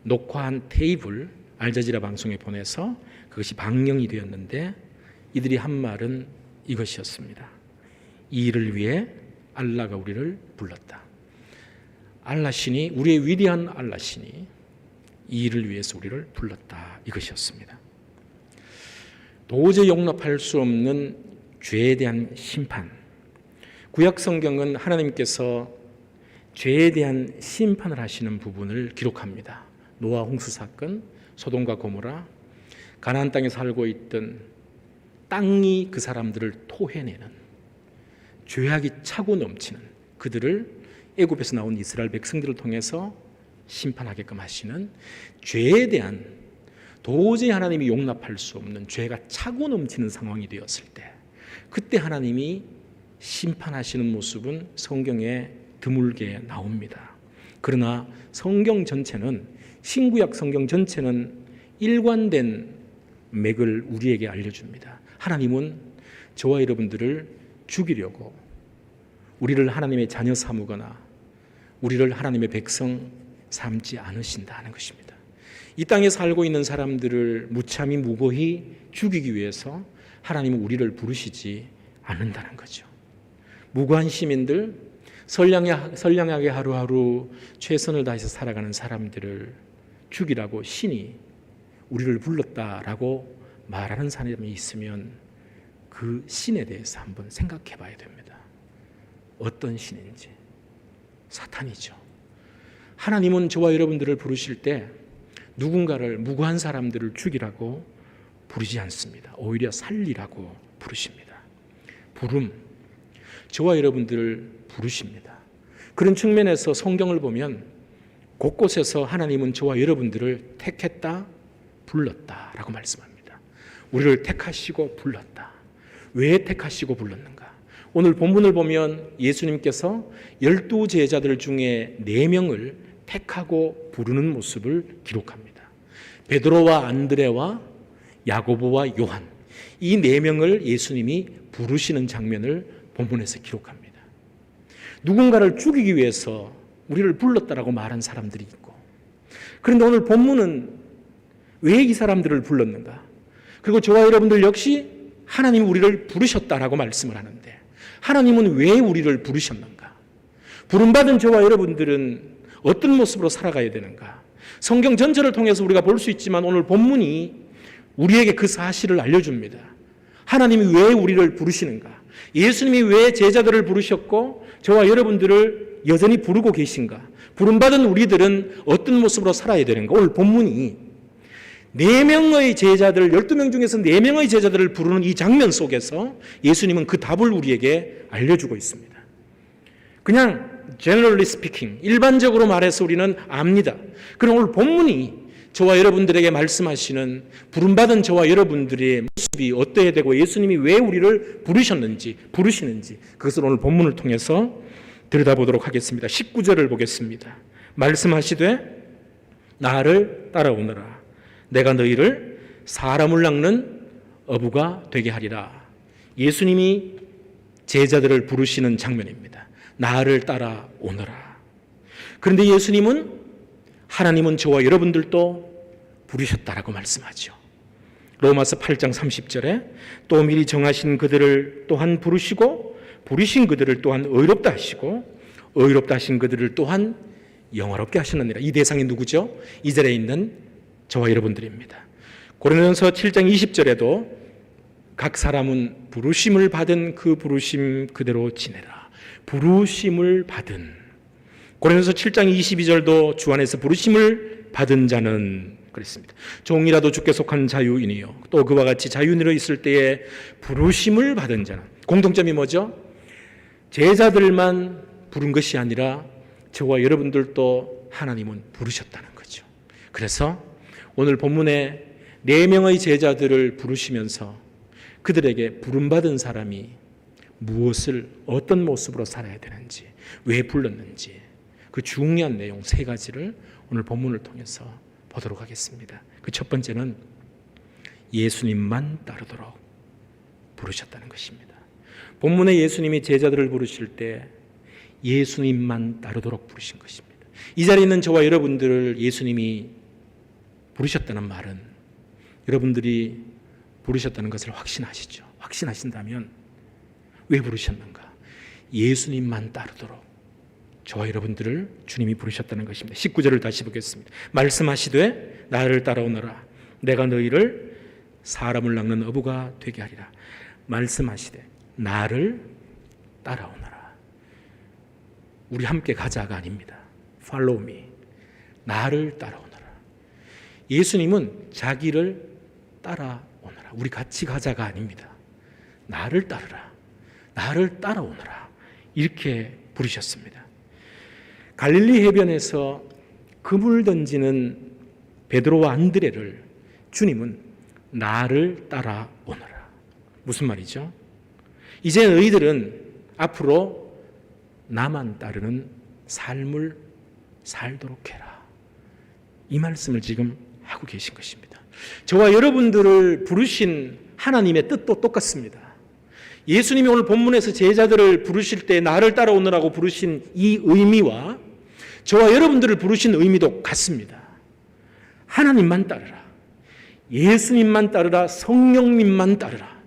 녹화한 테이프를 알자지라 방송에 보내서 그것이 방영이 되었는데 이들이 한 말은 이것이었습니다. 이 일을 위해 알라가 우리를 불렀다. 알라 신이, 우리의 위대한 알라 신이 이 일을 위해서 우리를 불렀다. 이것이었습니다. 도저히 용납할 수 없는 죄에 대한 심판. 구약 성경은 하나님께서 죄에 대한 심판을 하시는 부분을 기록합니다. 노아 홍수 사건, 소돔과 고모라, 가나안 땅에 살고 있던 땅이 그 사람들을 토해내는 죄악이 차고 넘치는 그들을 애굽에서 나온 이스라엘 백성들을 통해서 심판하게끔 하시는 죄에 대한 도저히 하나님이 용납할 수 없는 죄가 차고 넘치는 상황이 되었을 때 그때 하나님이 심판하시는 모습은 성경에 드물게 나옵니다. 그러나 성경 전체는, 신구약 성경 전체는 일관된 맥을 우리에게 알려줍니다. 하나님은 저와 여러분들을 죽이려고 우리를 하나님의 자녀 삼으거나 우리를 하나님의 백성 삼지 않으신다는 것입니다. 이 땅에 살고 있는 사람들을 무참히 무고히 죽이기 위해서 하나님은 우리를 부르시지 않는다는 거죠. 무고한 시민들, 선량하게 하루하루 최선을 다해서 살아가는 사람들을 죽이라고 신이 우리를 불렀다라고 말하는 사람이 있으면 그 신에 대해서 한번 생각해 봐야 됩니다. 어떤 신인지. 사탄이죠. 하나님은 저와 여러분들을 부르실 때 누군가를, 무고한 사람들을 죽이라고 부르지 않습니다. 오히려 살리라고 부르십니다. 부름, 저와 여러분들을 부르십니다. 그런 측면에서 성경을 보면 곳곳에서 하나님은 저와 여러분들을 택했다, 불렀다라고 말씀합니다. 우리를 택하시고 불렀다. 왜 택하시고 불렀는가? 오늘 본문을 보면 예수님께서 12제자들 중에 4명을 택하고 부르는 모습을 기록합니다. 베드로와 안드레와 야고보와 요한, 이 4명을 예수님이 부르시는 장면을 본문에서 기록합니다. 누군가를 죽이기 위해서 우리를 불렀다라고 말한 사람들이 있고, 그런데 오늘 본문은 왜 이 사람들을 불렀는가? 그리고 저와 여러분들 역시 하나님이 우리를 부르셨다라고 말씀을 하는데, 하나님은 왜 우리를 부르셨는가? 부름받은 저와 여러분들은 어떤 모습으로 살아가야 되는가? 성경 전체를 통해서 우리가 볼 수 있지만 오늘 본문이 우리에게 그 사실을 알려줍니다. 하나님이 왜 우리를 부르시는가? 예수님이 왜 제자들을 부르셨고 저와 여러분들을 여전히 부르고 계신가? 부름받은 우리들은 어떤 모습으로 살아야 되는가? 오늘 본문이 4명의 제자들, 12명 중에서 4명의 제자들을 부르는 이 장면 속에서 예수님은 그 답을 우리에게 알려주고 있습니다. 그냥 generally speaking, 일반적으로 말해서 우리는 압니다. 그럼 오늘 본문이 저와 여러분들에게 말씀하시는 부름받은 저와 여러분들의 모습이 어떠해야 되고 예수님이 왜 우리를 부르시는지 그것을 오늘 본문을 통해서 들여다보도록 하겠습니다. 19절을 보겠습니다. 말씀하시되 나를 따라오너라. 내가 너희를 사람을 낚는 어부가 되게 하리라. 예수님이 제자들을 부르시는 장면입니다. 나를 따라오너라. 그런데 예수님은, 하나님은 저와 여러분들도 부르셨다라고 말씀하죠. 로마서 8장 30절에 또 미리 정하신 그들을 또한 부르시고 부르신 그들을 또한 의롭다 하시고 의롭다 하신 그들을 또한 영화롭게 하시느니라. 이 대상이 누구죠? 이 자리에 있는 저와 여러분들입니다. 고린도전서 7장 20절에도 각 사람은 부르심을 받은 그 부르심 그대로 지내라. 부르심을 받은. 고린도전서 7장 22절도 주 안에서 부르심을 받은 자는 그랬습니다. 종이라도 주께 속한 자유인이요 또 그와 같이 자유인으로 있을 때에 부르심을 받은 자는. 공통점이 뭐죠? 제자들만 부른 것이 아니라 저와 여러분들도 하나님은 부르셨다는 거죠. 그래서 오늘 본문에 4명의 제자들을 부르시면서 그들에게 부름받은 사람이 무엇을, 어떤 모습으로 살아야 되는지, 왜 불렀는지 그 중요한 내용 3가지를 오늘 본문을 통해서 보도록 하겠습니다. 그 첫 번째는 예수님만 따르도록 부르셨다는 것입니다. 본문에 예수님이 제자들을 부르실 때 예수님만 따르도록 부르신 것입니다. 이 자리에 있는 저와 여러분들을 예수님이 부르셨다는 말은 여러분들이 부르셨다는 것을 확신하시죠. 확신하신다면 왜 부르셨는가? 예수님만 따르도록 저와 여러분들을 주님이 부르셨다는 것입니다. 19절을 다시 보겠습니다. 말씀하시되 나를 따라오너라. 내가 너희를 사람을 낚는 어부가 되게 하리라. 말씀하시되 나를 따라오너라. 우리 함께 가자가 아닙니다. Follow me. 나를 따라오너라. 예수님은 자기를 따라오너라. 우리 같이 가자가 아닙니다. 나를 따르라. 나를 따라오너라. 이렇게 부르셨습니다. 갈릴리 해변에서 그물 던지는 베드로와 안드레를 주님은 나를 따라오너라. 무슨 말이죠? 이제 너희들은 앞으로 나만 따르는 삶을 살도록 해라. 이 말씀을 지금 하고 계신 것입니다. 저와 여러분들을 부르신 하나님의 뜻도 똑같습니다. 예수님이 오늘 본문에서 제자들을 부르실 때 나를 따라오느라고 부르신 이 의미와 저와 여러분들을 부르신 의미도 같습니다. 하나님만 따르라. 예수님만 따르라. 성령님만 따르라.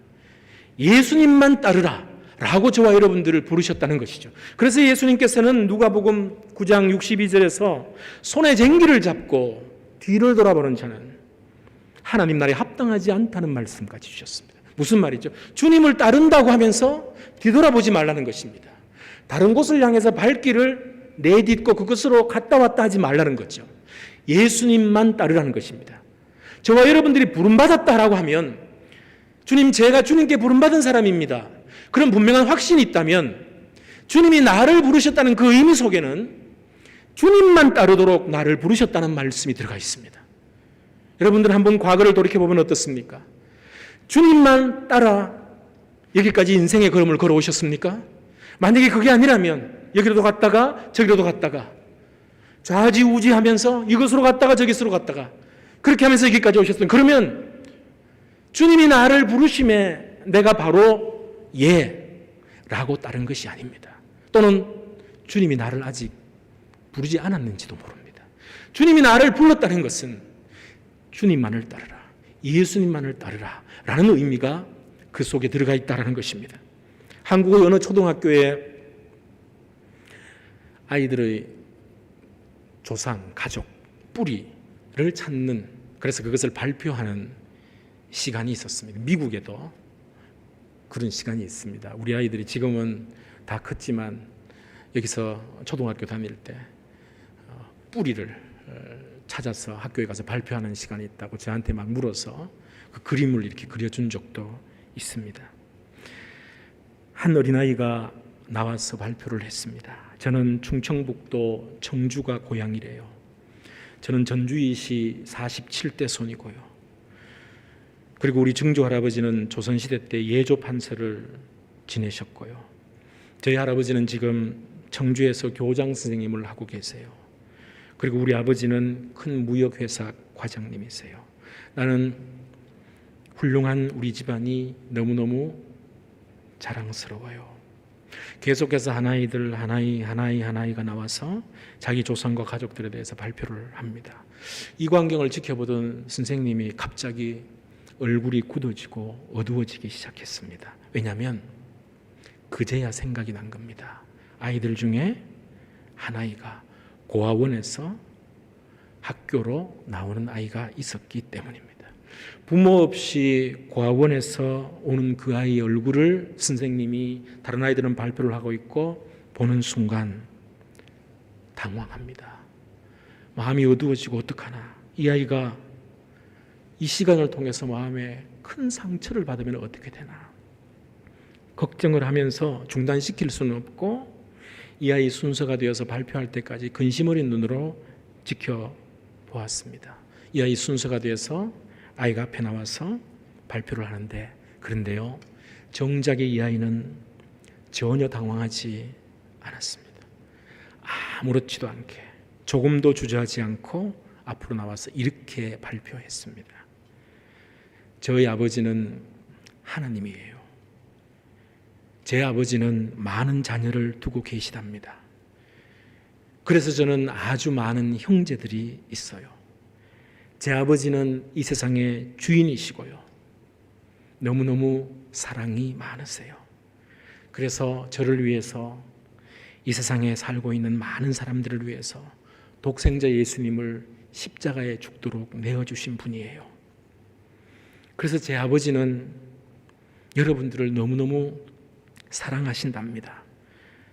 예수님만 따르라 라고 저와 여러분들을 부르셨다는 것이죠. 그래서 예수님께서는 누가복음 9장 62절에서 손에 쟁기를 잡고 뒤를 돌아보는 자는 하나님 나라에 합당하지 않다는 말씀까지 주셨습니다. 무슨 말이죠? 주님을 따른다고 하면서 뒤돌아보지 말라는 것입니다. 다른 곳을 향해서 발길을 내딛고 그것으로 갔다 왔다 하지 말라는 거죠. 예수님만 따르라는 것입니다. 저와 여러분들이 부름받았다라고 하면 주님, 제가 주님께 부름받은 사람입니다. 그런 분명한 확신이 있다면 주님이 나를 부르셨다는 그 의미 속에는 주님만 따르도록 나를 부르셨다는 말씀이 들어가 있습니다. 여러분들 한번 과거를 돌이켜보면 어떻습니까? 주님만 따라 여기까지 인생의 걸음을 걸어오셨습니까? 만약에 그게 아니라면 여기로도 갔다가 저기로도 갔다가 좌지우지하면서 이것으로 갔다가 저것으로 갔다가 그렇게 하면서 여기까지 오셨으면, 그러면 주님이 나를 부르심에 내가 바로 라고 따른 것이 아닙니다. 또는 주님이 나를 아직 부르지 않았는지도 모릅니다. 주님이 나를 불렀다는 것은 주님만을 따르라, 예수님만을 따르라 라는 의미가 그 속에 들어가 있다는 것입니다. 한국의 어느 초등학교에 아이들의 조상, 가족, 뿌리를 찾는, 그래서 그것을 발표하는 시간이 있었습니다. 미국에도 그런 시간이 있습니다. 우리 아이들이 지금은 다 컸지만 여기서 초등학교 다닐 때 뿌리를 찾아서 학교에 가서 발표하는 시간이 있다고 저한테 막 물어서 그 그림을 이렇게 그려준 적도 있습니다. 한 어린아이가 나와서 발표를 했습니다. 저는 충청북도 청주가 고향이래요. 저는 전주이시 47대 손이고요. 그리고 우리 증조 할아버지는 조선시대 때 예조 판서를 지내셨고요. 저희 할아버지는 지금 청주에서 교장 선생님을 하고 계세요. 그리고 우리 아버지는 큰 무역회사 과장님이세요. 나는 훌륭한 우리 집안이 너무너무 자랑스러워요. 계속해서 하나이가 나와서 자기 조상과 가족들에 대해서 발표를 합니다. 이 광경을 지켜보던 선생님이 갑자기 얼굴이 굳어지고 어두워지기 시작했습니다. 왜냐하면 그제야 생각이 난 겁니다. 아이들 중에 하나이가 고아원에서 학교로 나오는 아이가 있었기 때문입니다. 부모 없이 고아원에서 오는 그 아이의 얼굴을 선생님이, 다른 아이들은 발표를 하고 있고 보는 순간 당황합니다. 마음이 어두워지고 어떡하나, 이 아이가 이 시간을 통해서 마음에 큰 상처를 받으면 어떻게 되나 걱정을 하면서 중단시킬 수는 없고 이 아이 순서가 되어서 발표할 때까지 근심 어린 눈으로 지켜보았습니다. 이 아이 순서가 되어서 아이가 앞에 나와서 발표를 하는데, 그런데요, 정작에 이 아이는 전혀 당황하지 않았습니다. 아무렇지도 않게 조금도 주저하지 않고 앞으로 나와서 이렇게 발표했습니다. 저희 아버지는 하나님이에요. 제 아버지는 많은 자녀를 두고 계시답니다. 그래서 저는 아주 많은 형제들이 있어요. 제 아버지는 이 세상의 주인이시고요. 너무너무 사랑이 많으세요. 그래서 저를 위해서, 이 세상에 살고 있는 많은 사람들을 위해서 독생자 예수님을 십자가에 죽도록 내어주신 분이에요. 그래서 제 아버지는 여러분들을 너무너무 사랑하신답니다.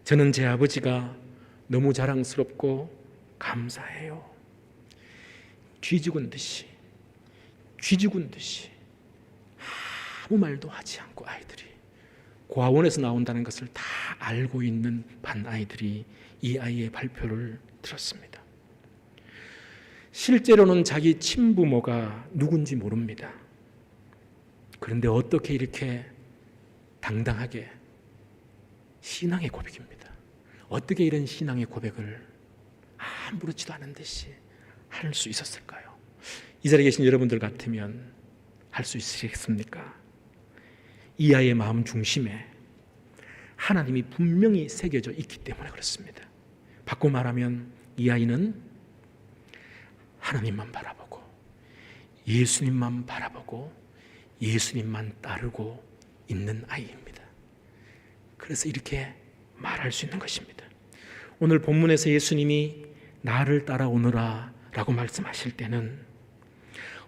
저는 제 아버지가 너무 자랑스럽고 감사해요. 쥐죽은 듯이 아무 말도 하지 않고 아이들이, 고아원에서 나온다는 것을 다 알고 있는 반 아이들이 이 아이의 발표를 들었습니다. 실제로는 자기 친부모가 누군지 모릅니다. 그런데 어떻게 이렇게 당당하게, 신앙의 고백입니다. 어떻게 이런 신앙의 고백을 아무렇지도 않은 듯이 할 수 있었을까요? 이 자리에 계신 여러분들 같으면 할 수 있으시겠습니까? 이 아이의 마음 중심에 하나님이 분명히 새겨져 있기 때문에 그렇습니다. 바꿔 말하면 이 아이는 하나님만 바라보고 예수님만 바라보고 예수님만 따르고 있는 아이입니다. 그래서 이렇게 말할 수 있는 것입니다. 오늘 본문에서 예수님이 나를 따라오너라 라고 말씀하실 때는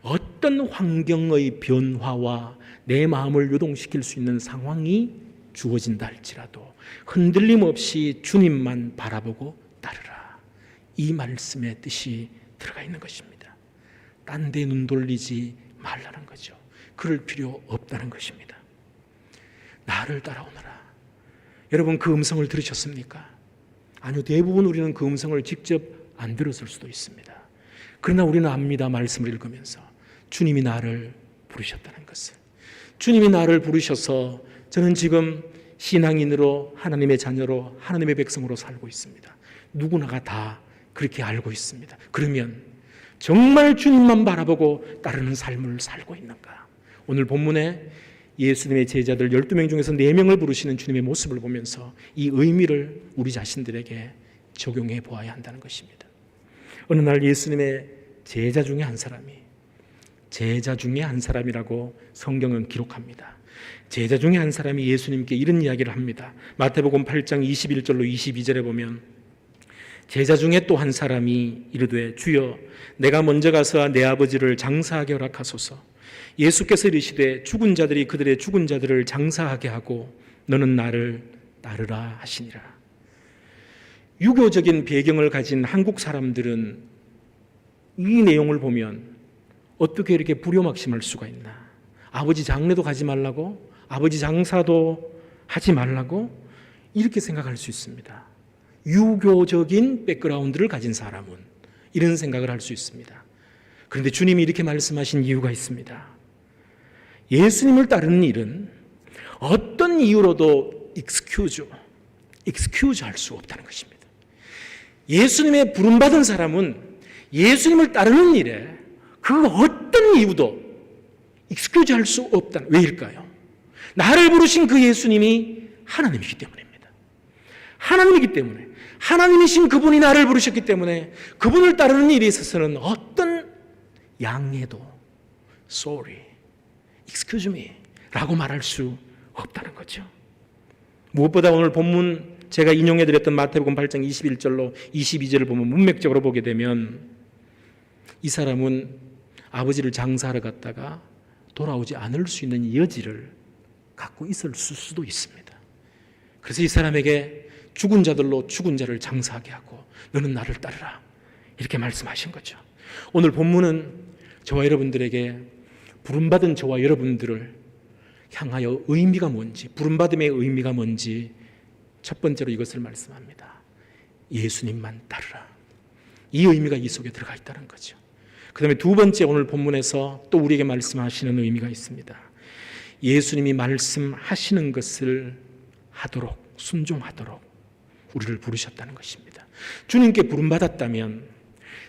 어떤 환경의 변화와 내 마음을 요동시킬 수 있는 상황이 주어진다 할지라도 흔들림 없이 주님만 바라보고 따르라, 이 말씀의 뜻이 들어가 있는 것입니다. 딴 데 눈 돌리지 말라는 거죠. 그럴 필요 없다는 것입니다. 나를 따라오너라. 여러분, 그 음성을 들으셨습니까? 아니요, 대부분 우리는 그 음성을 직접 안 들었을 수도 있습니다. 그러나 우리는 압니다. 말씀을 읽으면서 주님이 나를 부르셨다는 것을. 주님이 나를 부르셔서 저는 지금 신앙인으로, 하나님의 자녀로, 하나님의 백성으로 살고 있습니다. 누구나가 다 그렇게 알고 있습니다. 그러면 정말 주님만 바라보고 따르는 삶을 살고 있는가? 오늘 본문에 예수님의 제자들 12명 중에서 4명을 부르시는 주님의 모습을 보면서 이 의미를 우리 자신들에게 적용해 보아야 한다는 것입니다. 어느 날 예수님의 제자 중에 한 사람이라고 성경은 기록합니다. 제자 중에 한 사람이 예수님께 이런 이야기를 합니다. 마태복음 8장 21절로 22절에 보면 제자 중에 또 한 사람이 이르되 주여 내가 먼저 가서 내 아버지를 장사하게 허락하소서. 예수께서 이르시되 죽은 자들이 그들의 죽은 자들을 장사하게 하고 너는 나를 따르라 하시니라. 유교적인 배경을 가진 한국 사람들은 이 내용을 보면 어떻게 이렇게 불효막심할 수가 있나? 아버지 장례도 가지 말라고? 아버지 장사도 하지 말라고? 이렇게 생각할 수 있습니다. 유교적인 백그라운드를 가진 사람은 이런 생각을 할 수 있습니다. 그런데 주님이 이렇게 말씀하신 이유가 있습니다. 예수님을 따르는 일은 어떤 이유로도 excuse 할 수 없다는 것입니다. 예수님의 부름받은 사람은 예수님을 따르는 일에 그 어떤 이유도 excuse 할 수 없다는, 왜일까요? 나를 부르신 그 예수님이 하나님이기 때문입니다. 하나님이기 때문에, 하나님이신 그분이 나를 부르셨기 때문에 그분을 따르는 일에 있어서는 어떤 양해도 sorry, excuse me 라고 말할 수 없다는 거죠. 무엇보다 오늘 본문 제가 인용해드렸던 마태복음 8장 21절로 22절을 보면 문맥적으로 보게 되면 이 사람은 아버지를 장사하러 갔다가 돌아오지 않을 수 있는 여지를 갖고 있을 수도 있습니다. 그래서 이 사람에게 죽은 자들로 죽은 자를 장사하게 하고 너는 나를 따르라 이렇게 말씀하신 거죠. 오늘 본문은 저와 여러분들에게 부름받은 저와 여러분들을 향하여 의미가 뭔지, 부름받음의 의미가 뭔지 첫 번째로 이것을 말씀합니다. 예수님만 따르라. 이 의미가 이 속에 들어가 있다는 거죠. 그 다음에 두 번째, 오늘 본문에서 또 우리에게 말씀하시는 의미가 있습니다. 예수님이 말씀하시는 것을 하도록, 순종하도록 우리를 부르셨다는 것입니다. 주님께 부름받았다면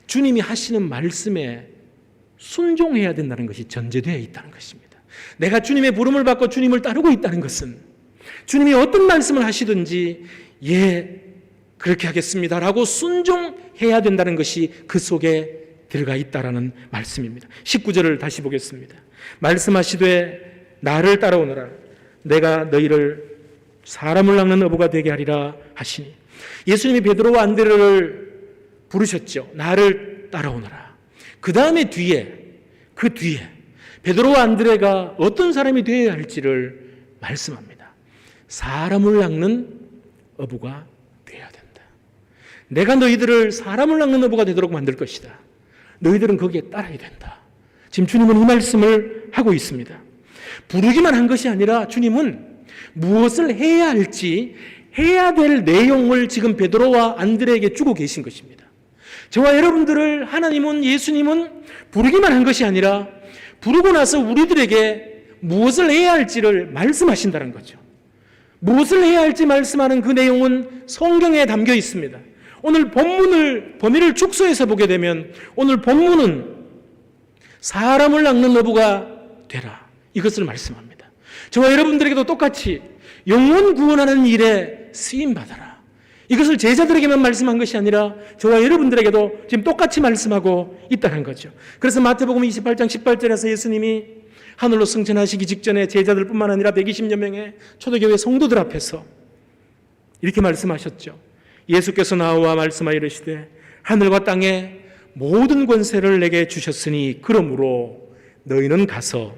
주님이 하시는 말씀에 순종해야 된다는 것이 전제되어 있다는 것입니다. 내가 주님의 부름을 받고 주님을 따르고 있다는 것은 주님이 어떤 말씀을 하시든지 예, 그렇게 하겠습니다라고 순종해야 된다는 것이 그 속에 들어가 있다라는 말씀입니다. 19절을 다시 보겠습니다. 말씀하시되 나를 따라오너라. 내가 너희를 사람을 낚는 어부가 되게 하리라 하시니, 예수님이 베드로와 안드레를 부르셨죠. 나를 따라오너라. 그 다음에 그 뒤에 베드로와 안드레가 어떤 사람이 되어야 할지를 말씀합니다. 사람을 낚는 어부가 되어야 된다. 내가 너희들을 사람을 낚는 어부가 되도록 만들 것이다. 너희들은 거기에 따라야 된다. 지금 주님은 이 말씀을 하고 있습니다. 부르기만 한 것이 아니라 주님은 무엇을 해야 할지, 해야 될 내용을 지금 베드로와 안드레에게 주고 계신 것입니다. 저와 여러분들을 하나님은, 예수님은 부르기만 한 것이 아니라 부르고 나서 우리들에게 무엇을 해야 할지를 말씀하신다는 거죠. 무엇을 해야 할지 말씀하는 그 내용은 성경에 담겨 있습니다. 오늘 본문을, 범위를 축소해서 보게 되면 오늘 본문은 사람을 낚는 어부가 되라, 이것을 말씀합니다. 저와 여러분들에게도 똑같이 영혼 구원하는 일에 쓰임받아라. 이것을 제자들에게만 말씀한 것이 아니라 저와 여러분들에게도 지금 똑같이 말씀하고 있다는 거죠. 그래서 마태복음 28장 18절에서 예수님이 하늘로 승천하시기 직전에 제자들뿐만 아니라 120여 명의 초대교회 성도들 앞에서 이렇게 말씀하셨죠. 예수께서 나와 말씀하여 이르시되 하늘과 땅에 모든 권세를 내게 주셨으니 그러므로 너희는 가서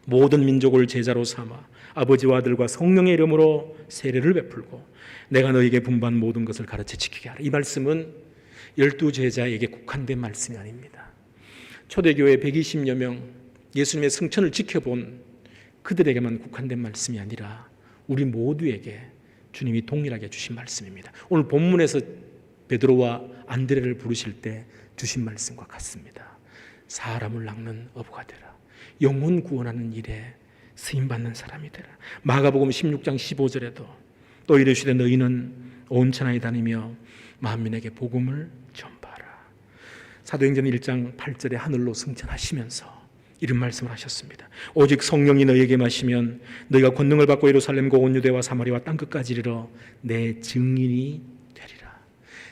모든 민족을 제자로 삼아 아버지와 아들과 성령의 이름으로 세례를 베풀고 내가 너희에게 분부한 모든 것을 가르쳐 지키게 하라. 이 말씀은 12제자에게 국한된 말씀이 아닙니다. 초대교회 120여 명 예수님의 승천을 지켜본 그들에게만 국한된 말씀이 아니라 우리 모두에게 주님이 동일하게 주신 말씀입니다. 오늘 본문에서 베드로와 안드레를 부르실 때 주신 말씀과 같습니다. 사람을 낚는 어부가 되라. 영혼 구원하는 일에 쓰임받는 사람이 되라. 마가복음 16장 15절에도 또 이르시되 너희는 온 천하에 다니며 만민에게 복음을 전파하라. 사도행전 1장 8절에 하늘로 승천하시면서 이런 말씀을 하셨습니다. 오직 성령이 너희에게 마시면 너희가 권능을 받고 예루살렘과 온 유대와 사마리아와 땅끝까지 이르러 내 증인이 되리라.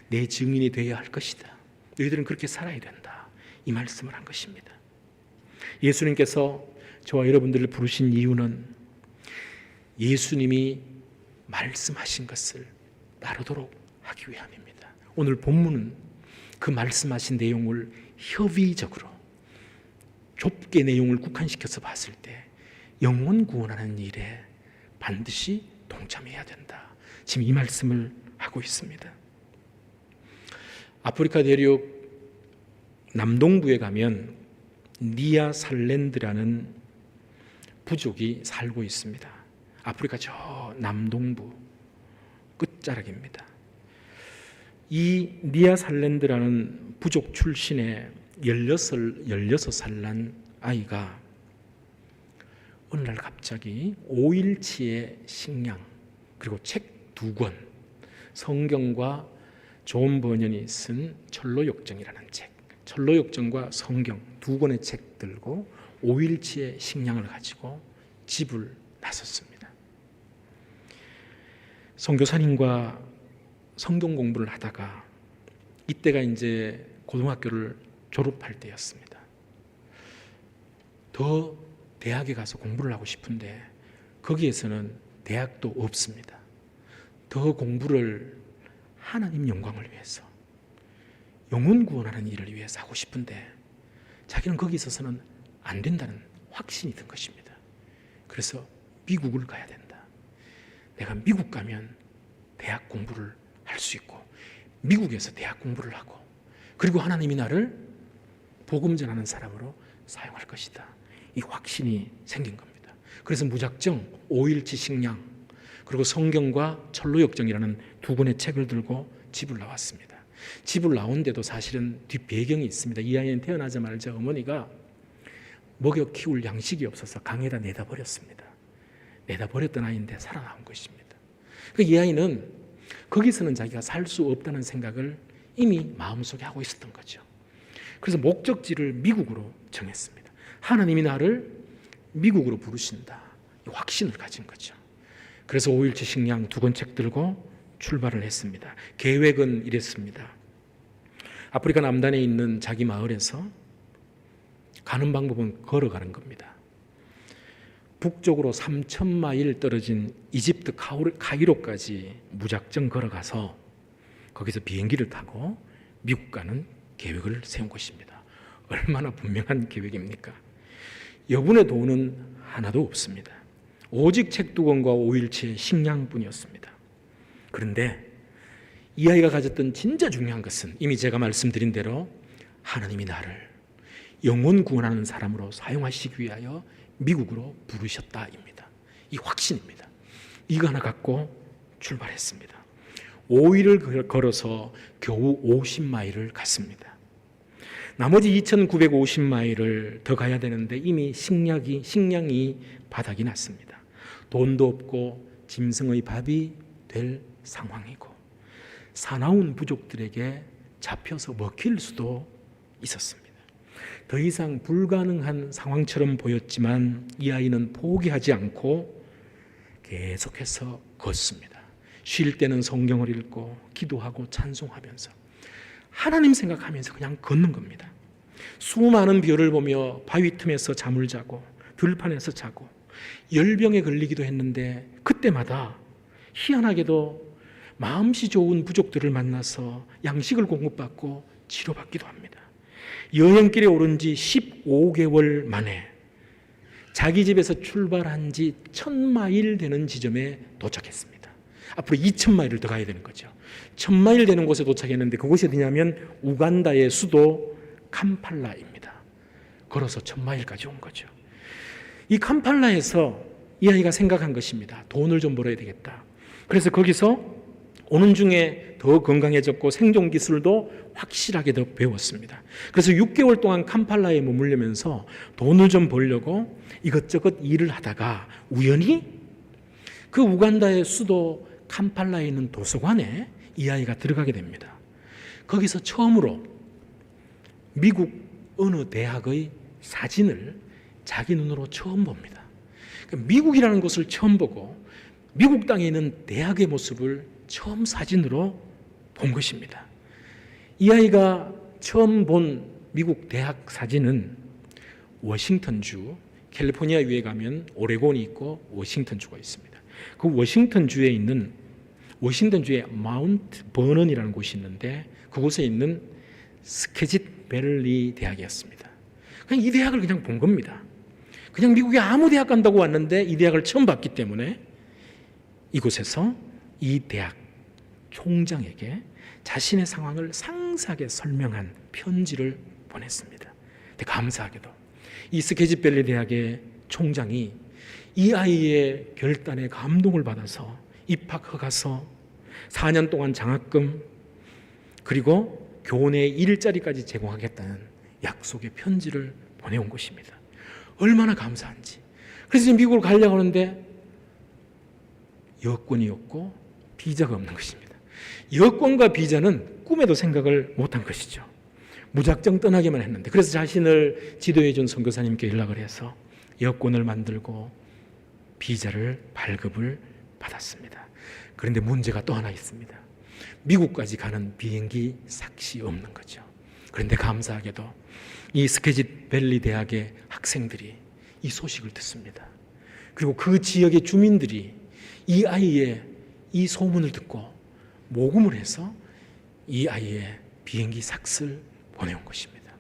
내 증인이 되어야 할 것이다. 너희들은 그렇게 살아야 된다. 이 말씀을 한 것입니다. 예수님께서 저와 여러분들을 부르신 이유는 예수님이 말씀하신 것을 따르도록 하기 위함입니다. 오늘 본문은 그 말씀하신 내용을 협의적으로 좁게 내용을 국한시켜서 봤을 때 영혼 구원하는 일에 반드시 동참해야 된다. 지금 이 말씀을 하고 있습니다. 아프리카 대륙 남동부에 가면 니아살랜드라는 부족이 살고 있습니다. 아프리카 저 남동부 끝자락입니다. 이 니아살랜드라는 부족 출신의 16살 난 아이가 어느 날 갑자기 5일치의 식량 그리고 책 2권, 성경과 존 버년이 쓴 철로역정이라는 책, 철로역정과 성경 2권의 책 들고 5일치의 식량을 가지고 집을 나섰습니다. 선교사님과 성경 공부를 하다가 이때가 이제 고등학교를 졸업할 때였습니다. 더 대학에 가서 공부를 하고 싶은데 거기에서는 대학도 없습니다. 더 공부를 하나님 영광을 위해서 영혼 구원하는 일을 위해서 하고 싶은데 자기는 거기 있어서는 안 된다는 확신이 든 것입니다. 그래서 미국을 가야 된다. 내가 미국 가면 대학 공부를 할 수 있고 미국에서 대학 공부를 하고 그리고 하나님이 나를 복음 전하는 사람으로 사용할 것이다. 이 확신이 생긴 겁니다. 그래서 무작정 5일치 식량 그리고 성경과 철로역정이라는 2권의 책을 들고 집을 나왔습니다. 집을 나온데도 사실은 뒷배경이 있습니다. 이 아이는 태어나자마자 어머니가 먹여 키울 양식이 없어서 강에다 내다 버렸습니다. 내다 버렸던 아이인데 살아나온 것입니다. 이 아이는 거기서는 자기가 살 수 없다는 생각을 이미 마음속에 하고 있었던 거죠. 그래서 목적지를 미국으로 정했습니다. 하나님이 나를 미국으로 부르신다. 이 확신을 가진 거죠. 그래서 5일치 식량 2권 책 들고 출발을 했습니다. 계획은 이랬습니다. 아프리카 남단에 있는 자기 마을에서 가는 방법은 걸어가는 겁니다. 북쪽으로 3,000마일 떨어진 이집트 카이로까지 무작정 걸어가서 거기서 비행기를 타고 미국 가는 계획을 세운 것입니다. 얼마나 분명한 계획입니까? 여분의 돈은 하나도 없습니다. 오직 책 2권과 5일치의 식량뿐이었습니다. 그런데 이 아이가 가졌던 진짜 중요한 것은 이미 제가 말씀드린 대로 하나님이 나를 영혼 구원하는 사람으로 사용하시기 위하여 미국으로 부르셨다입니다. 이 확신입니다. 이거 하나 갖고 출발했습니다. 5일을 걸어서 겨우 50마일을 갔습니다. 나머지 2,950마일을 더 가야 되는데 이미 식량이 바닥이 났습니다. 돈도 없고 짐승의 밥이 될 상황이고 사나운 부족들에게 잡혀서 먹힐 수도 있었습니다. 더 이상 불가능한 상황처럼 보였지만 이 아이는 포기하지 않고 계속해서 걷습니다. 쉴 때는 성경을 읽고 기도하고 찬송하면서 하나님 생각하면서 그냥 걷는 겁니다. 수많은 별을 보며 바위 틈에서 잠을 자고 들판에서 자고 열병에 걸리기도 했는데 그때마다 희한하게도 마음씨 좋은 부족들을 만나서 양식을 공급받고 치료받기도 합니다. 여행길에 오른 지 15개월 만에 자기 집에서 출발한 지 1000마일 되는 지점에 도착했습니다. 앞으로 2000마일을 더 가야 되는 거죠. 1000마일 되는 곳에 도착했는데 그곳이 어디냐면 우간다의 수도 캄팔라입니다. 걸어서 1000마일까지 온 거죠. 이 캄팔라에서 이 아이가 생각한 것입니다. 돈을 좀 벌어야 되겠다. 그래서 거기서 오는 중에 더 건강해졌고 생존 기술도 확실하게 더 배웠습니다. 그래서 6개월 동안 캄팔라에 머물려면서 돈을 좀 벌려고 이것저것 일을 하다가 우연히 그 우간다의 수도 캄팔라에 있는 도서관에 이 아이가 들어가게 됩니다. 거기서 처음으로 미국 어느 대학의 사진을 자기 눈으로 처음 봅니다. 미국이라는 곳을 처음 보고 미국 땅에 있는 대학의 모습을 처음 사진으로 본 것입니다. 이 아이가 처음 본 미국 대학 사진은 워싱턴주, 캘리포니아주에 가면 오레곤이 있고 워싱턴주가 있습니다. 그 워싱턴주에 마운트 버넌이라는 곳이 있는데 그곳에 있는 스케짓 밸리 대학이었습니다. 그냥 이 대학을 그냥 본 겁니다. 그냥 미국에 아무 대학 간다고 왔는데 이 대학을 처음 봤기 때문에 이곳에서 이 대학 총장에게 자신의 상황을 상세하게 설명한 편지를 보냈습니다. 근데 감사하게도 이 스케짓 밸리 대학의 총장이 이 아이의 결단에 감동을 받아서 입학 허가서, 4년 동안 장학금, 그리고 교내 일자리까지 제공하겠다는 약속의 편지를 보내온 것입니다. 얼마나 감사한지. 그래서 지금 미국을 가려고 하는데 여권이 없고 비자가 없는 것입니다. 여권과 비자는 꿈에도 생각을 못한 것이죠. 무작정 떠나기만 했는데, 그래서 자신을 지도해 준 선교사님께 연락을 해서 여권을 만들고 비자를 발급을 받았습니다. 그런데 문제가 또 하나 있습니다. 미국까지 가는 비행기 삭시 없는 거죠. 그런데 감사하게도 이 스케짓 밸리 대학의 학생들이 이 소식을 듣습니다. 그리고 그 지역의 주민들이 이 아이의 이 소문을 듣고 모금을 해서 이 아이의 비행기 삭스를 보내온 것입니다.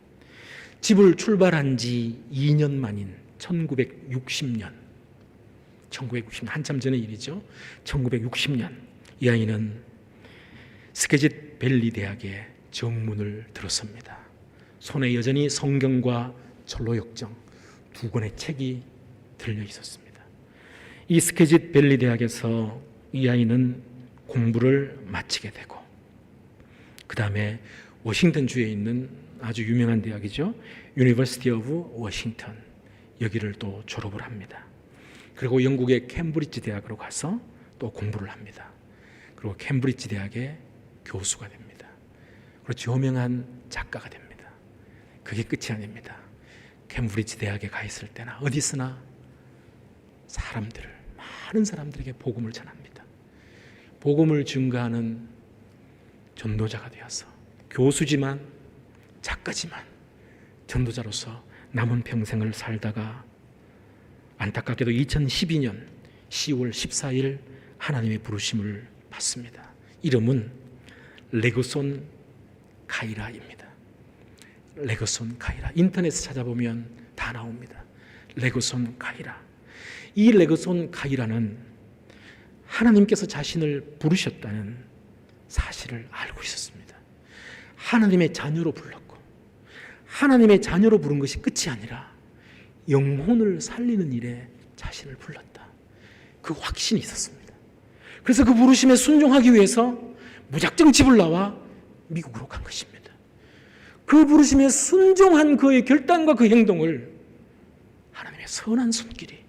집을 출발한 지 2년 만인 1960년 한참 전의 일이죠. 1960년 이 아이는 스케짓 밸리 대학의 정문을 들었습니다. 손에 여전히 성경과 전로역정 2권의 책이 들려 있었습니다. 이 스케짓 밸리 대학에서 이 아이는 공부를 마치게 되고 그 다음에 워싱턴주에 있는 아주 유명한 대학이죠. 유니버시티 오브 워싱턴, 여기를 또 졸업을 합니다. 그리고 영국의 캠브리지 대학으로 가서 또 공부를 합니다. 그리고 캠브리지 대학의 교수가 됩니다. 그리고 유명한 작가가 됩니다. 그게 끝이 아닙니다. 캠브리지 대학에 가 있을 때나 어디서나 많은 사람들에게 복음을 전합니다. 복음을 증거하는 전도자가 되어서 교수지만 작가지만 전도자로서 남은 평생을 살다가 안타깝게도 2012년 10월 14일 하나님의 부르심을 받습니다. 이름은 레그손 카이라입니다. 레그손 카이라. 인터넷에 찾아보면 다 나옵니다. 레그손 카이라. 이 레그손 카이라는 하나님께서 자신을 부르셨다는 사실을 알고 있었습니다. 하나님의 자녀로 불렀고 하나님의 자녀로 부른 것이 끝이 아니라 영혼을 살리는 일에 자신을 불렀다. 그 확신이 있었습니다. 그래서 그 부르심에 순종하기 위해서 무작정 집을 나와 미국으로 간 것입니다. 그 부르심에 순종한 그의 결단과 그 행동을 하나님의 선한 손길이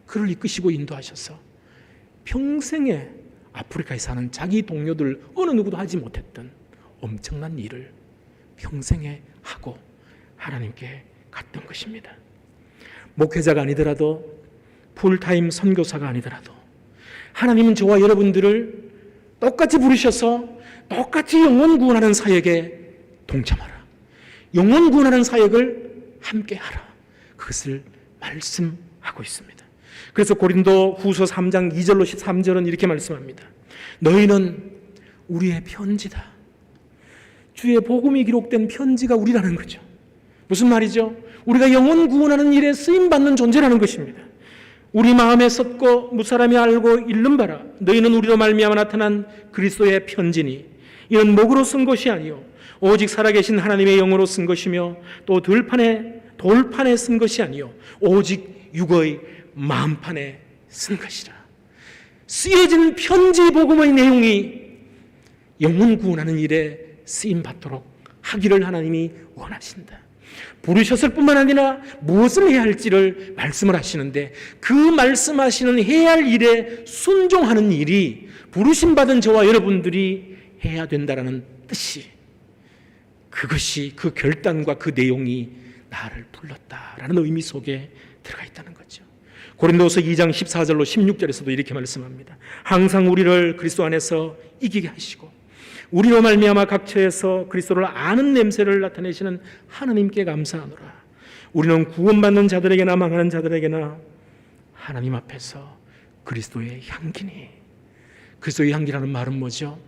그를 이끄시고 인도하셔서 평생에 아프리카에 사는 자기 동료들 어느 누구도 하지 못했던 엄청난 일을 평생에 하고 하나님께 갔던 것입니다. 목회자가 아니더라도 풀타임 선교사가 아니더라도 하나님은 저와 여러분들을 똑같이 부르셔서 똑같이 영혼 구원하는 사역에 동참하라. 영혼 구원하는 사역을 함께 하라. 그것을 말씀하고 있습니다. 그래서 고린도 후서 3장 2절로 13절은 이렇게 말씀합니다. 너희는 우리의 편지다. 주의 복음이 기록된 편지가 우리라는 거죠. 무슨 말이죠? 우리가 영혼 구원하는 일에 쓰임받는 존재라는 것입니다. 우리 마음에 썩고 무사람이 알고 읽는 바라. 너희는 우리로 말미암아 나타난 그리스도의 편지니 이는 목으로 쓴 것이 아니요 오직 살아계신 하나님의 영으로 쓴 것이며 또 돌판에 쓴 것이 아니요 오직 육의 마음판에 쓴 것이라. 쓰여진 편지 복음의 내용이 영혼 구원하는 일에 쓰임받도록 하기를 하나님이 원하신다. 부르셨을 뿐만 아니라 무엇을 해야 할지를 말씀을 하시는데 그 말씀하시는 해야 할 일에 순종하는 일이 부르심받은 저와 여러분들이 해야 된다라는 뜻이, 그것이 그 결단과 그 내용이 나를 불렀다라는 의미 속에 들어가 있다는 거죠. 고린도서 2장 14절로 16절에서도 이렇게 말씀합니다. 항상 우리를 그리스도 안에서 이기게 하시고 우리로 말미암아 각처에서 그리스도를 아는 냄새를 나타내시는 하나님께 감사하노라. 우리는 구원받는 자들에게나 망하는 자들에게나 하나님 앞에서 그리스도의 향기니. 그리스도의 향기라는 말은 뭐죠?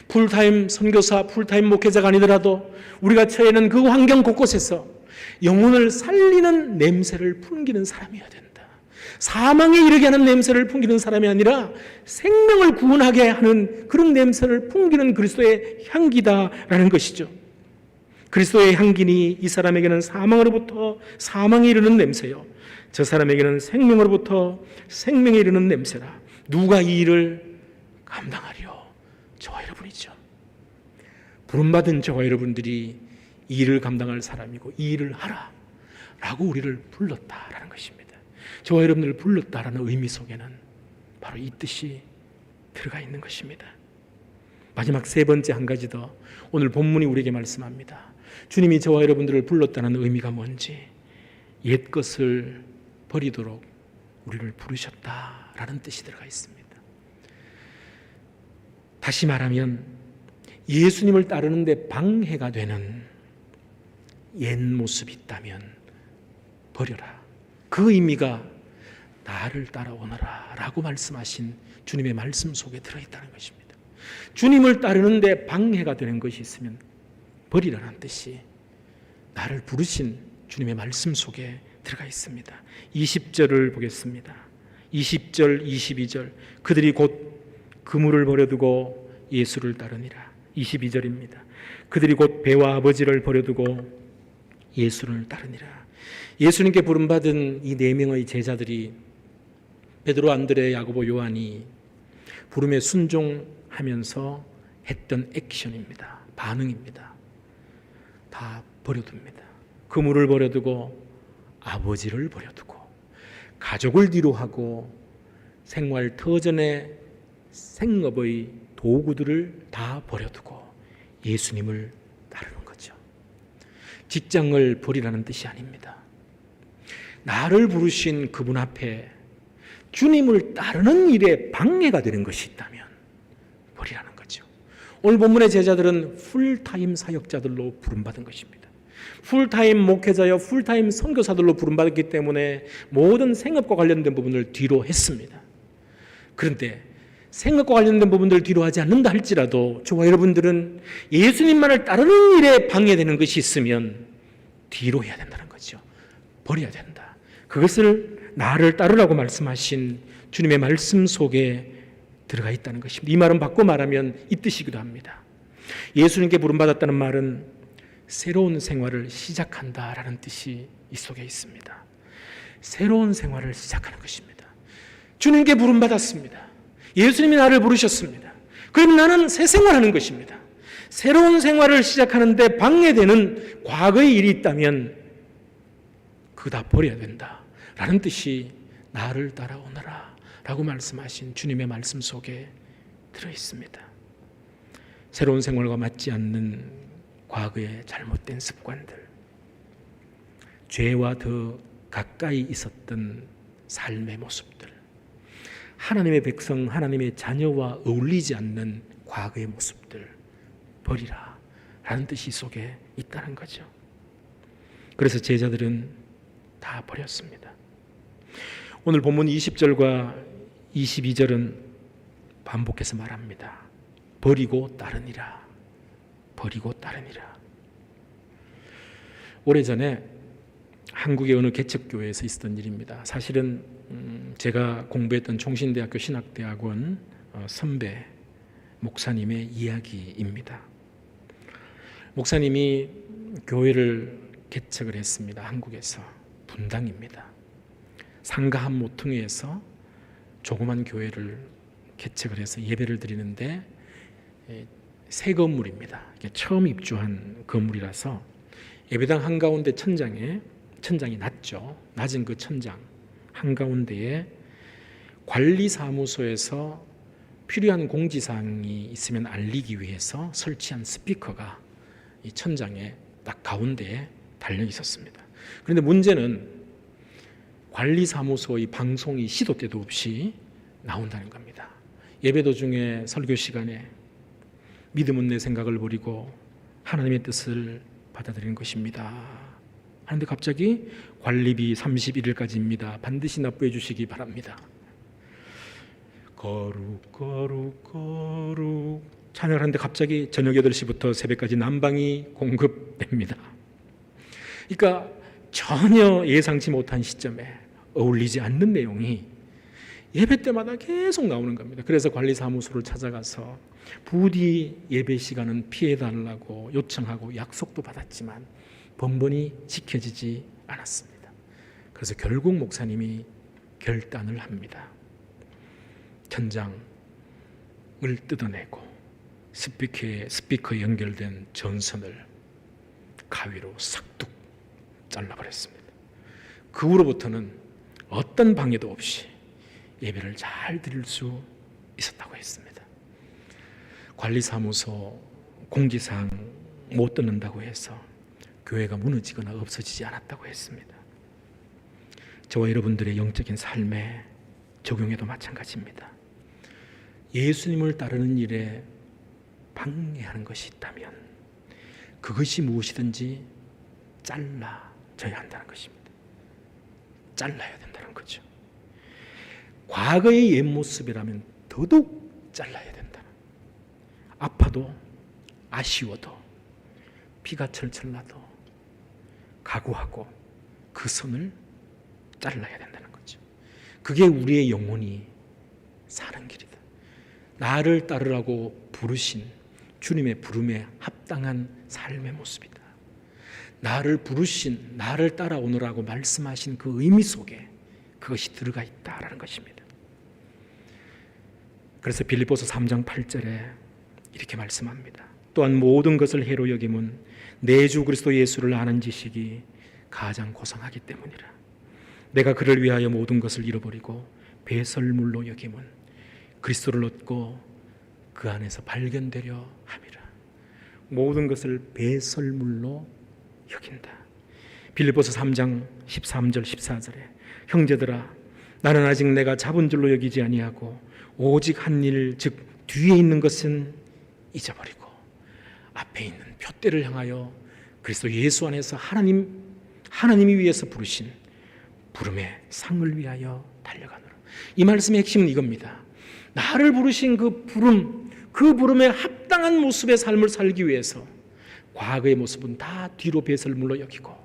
풀타임 선교사, 풀타임 목회자가 아니더라도 우리가 처해 있는 그 환경 곳곳에서 영혼을 살리는 냄새를 풍기는 사람이어야 된다. 사망에 이르게 하는 냄새를 풍기는 사람이 아니라 생명을 구원하게 하는 그런 냄새를 풍기는 그리스도의 향기다라는 것이죠. 그리스도의 향기니 이 사람에게는 사망으로부터 사망에 이르는 냄새요 저 사람에게는 생명으로부터 생명에 이르는 냄새라. 누가 이 일을 감당하리요? 저와 여러분이죠. 부름받은 저와 여러분들이 이 일을 감당할 사람이고 이 일을 하라 라고 우리를 불렀다라는 것입니다. 저와 여러분들을 불렀다라는 의미 속에는 바로 이 뜻이 들어가 있는 것입니다. 마지막 세 번째 한 가지 더, 오늘 본문이 우리에게 말씀합니다. 주님이 저와 여러분들을 불렀다는 의미가 뭔지, 옛것을 버리도록 우리를 부르셨다라는 뜻이 들어가 있습니다. 다시 말하면 예수님을 따르는데 방해가 되는 옛 모습이 있다면 버려라. 그 의미가 나를 따라오너라 라고 말씀하신 주님의 말씀 속에 들어있다는 것입니다. 주님을 따르는데 방해가 되는 것이 있으면 버리라는 뜻이 나를 부르신 주님의 말씀 속에 들어가 있습니다. 20절을 보겠습니다. 20절, 22절. 그들이 곧 그물을 버려두고 예수를 따르니라. 22절입니다. 그들이 곧 배와 아버지를 버려두고 예수를 따르니라. 예수님께 부름받은 이 네 명의 제자들이 베드로, 안드레, 야고보, 요한이 부름에 순종하면서 했던 액션입니다. 반응입니다. 다 버려둡니다. 그물을 버려두고 아버지를 버려두고 가족을 뒤로하고 생활 터전의 생업의 도구들을 다 버려두고 예수님을 따르는 거죠. 직장을 버리라는 뜻이 아닙니다. 나를 부르신 그분 앞에 주님을 따르는 일에 방해가 되는 것이 있다면 버리라는 거죠. 오늘 본문의 제자들은 풀타임 사역자들로 부름받은 것입니다. 풀타임 목회자여 풀타임 선교사들로 부름받았기 때문에 모든 생업과 관련된 부분을 뒤로 했습니다. 그런데 생업과 관련된 부분들을 뒤로 하지 않는다 할지라도 저와 여러분들은 예수님만을 따르는 일에 방해되는 것이 있으면 뒤로 해야 된다는 거죠. 버려야 된다. 그것을 나를 따르라고 말씀하신 주님의 말씀 속에 들어가 있다는 것입니다. 이 말은 바꿔 말하면 이 뜻이기도 합니다. 예수님께 부름받았다는 말은 새로운 생활을 시작한다라는 뜻이 이 속에 있습니다. 새로운 생활을 시작하는 것입니다. 주님께 부름받았습니다. 예수님이 나를 부르셨습니다. 그럼 나는 새 생활하는 것입니다. 새로운 생활을 시작하는데 방해되는 과거의 일이 있다면 그거 다 버려야 된다라는 뜻이 나를 따라오너라 라고 말씀하신 주님의 말씀 속에 들어있습니다. 새로운 생활과 맞지 않는 과거의 잘못된 습관들, 죄와 더 가까이 있었던 삶의 모습들, 하나님의 백성, 하나님의 자녀와 어울리지 않는 과거의 모습들 버리라 라는 뜻이 속에 있다는 거죠. 그래서 제자들은 다 버렸습니다. 오늘 본문 20절과 22절은 반복해서 말합니다. 버리고 따르니라. 버리고 따르니라. 오래전에 한국의 어느 개척교회에서 있었던 일입니다. 사실은 제가 공부했던 총신대학교 신학대학원 선배 목사님의 이야기입니다. 목사님이 교회를 개척을 했습니다. 한국에서. 분당입니다. 상가 한 모퉁이에서 조그만 교회를 개척을 해서 예배를 드리는데 새 건물입니다. 처음 입주한 건물이라서 예배당 한가운데 천장이 낮죠. 낮은 그 천장 한가운데에 관리사무소에서 필요한 공지사항이 있으면 알리기 위해서 설치한 스피커가 이 천장에 딱 가운데에 달려 있었습니다. 그런데 문제는 관리사무소의 방송이 시도 때도 없이 나온다는 겁니다. 예배 도중에 설교 시간에 믿음은 내 생각을 버리고 하나님의 뜻을 받아들이는 것입니다 하는데 갑자기 관리비 31일까지입니다. 반드시 납부해 주시기 바랍니다. 거룩 거룩 거룩 찬양을 하는데 갑자기 저녁 8시부터 새벽까지 난방이 공급됩니다. 그러니까 전혀 예상치 못한 시점에 어울리지 않는 내용이 예배 때마다 계속 나오는 겁니다. 그래서 관리사무소를 찾아가서 부디 예배 시간은 피해달라고 요청하고 약속도 받았지만 번번이 지켜지지 않았습니다. 그래서 결국 목사님이 결단을 합니다. 천장을 뜯어내고 스피커에 연결된 전선을 가위로 싹둑 잘라버렸습니다. 그 후로부터는 어떤 방해도 없이 예배를 잘 드릴 수 있었다고 했습니다. 관리사무소 공지사항 못 듣는다고 해서 교회가 무너지거나 없어지지 않았다고 했습니다. 저와 여러분들의 영적인 삶에 적용해도 마찬가지입니다. 예수님을 따르는 일에 방해하는 것이 있다면 그것이 무엇이든지 잘라져야 한다는 것입니다. 잘라야 된다는 거죠. 과거의 옛 모습이라면 더더욱 잘라야 된다. 아파도 아쉬워도 피가 철철 나도 각오하고 그 선을 잘라야 된다는 거죠. 그게 우리의 영혼이 사는 길이다. 나를 따르라고 부르신 주님의 부름에 합당한 삶의 모습이다. 나를 부르신, 나를 따라오느라고 말씀하신 그 의미 속에 그것이 들어가 있다라는 것입니다. 그래서 빌립보서 3장 8절에 이렇게 말씀합니다. 또한 모든 것을 해로 여김은 내 주 그리스도 예수를 아는 지식이 가장 고상하기 때문이라. 내가 그를 위하여 모든 것을 잃어버리고 배설물로 여김은 그리스도를 얻고 그 안에서 발견되려 함이라. 모든 것을 배설물로 여긴다. 빌립보서 3장 13절 14절에 형제들아 나는 아직 내가 잡은 줄로 여기지 아니하고 오직 한 일 즉 뒤에 있는 것은 잊어버리고 앞에 있는 표대를 향하여 그리스도 예수 안에서 하나님이 위해서 부르신 부름의 상을 위하여 달려가노라. 이 말씀의 핵심은 이겁니다. 나를 부르신 그 부름에 합당한 모습의 삶을 살기 위해서 과거의 모습은 다 뒤로 배설물로 여기고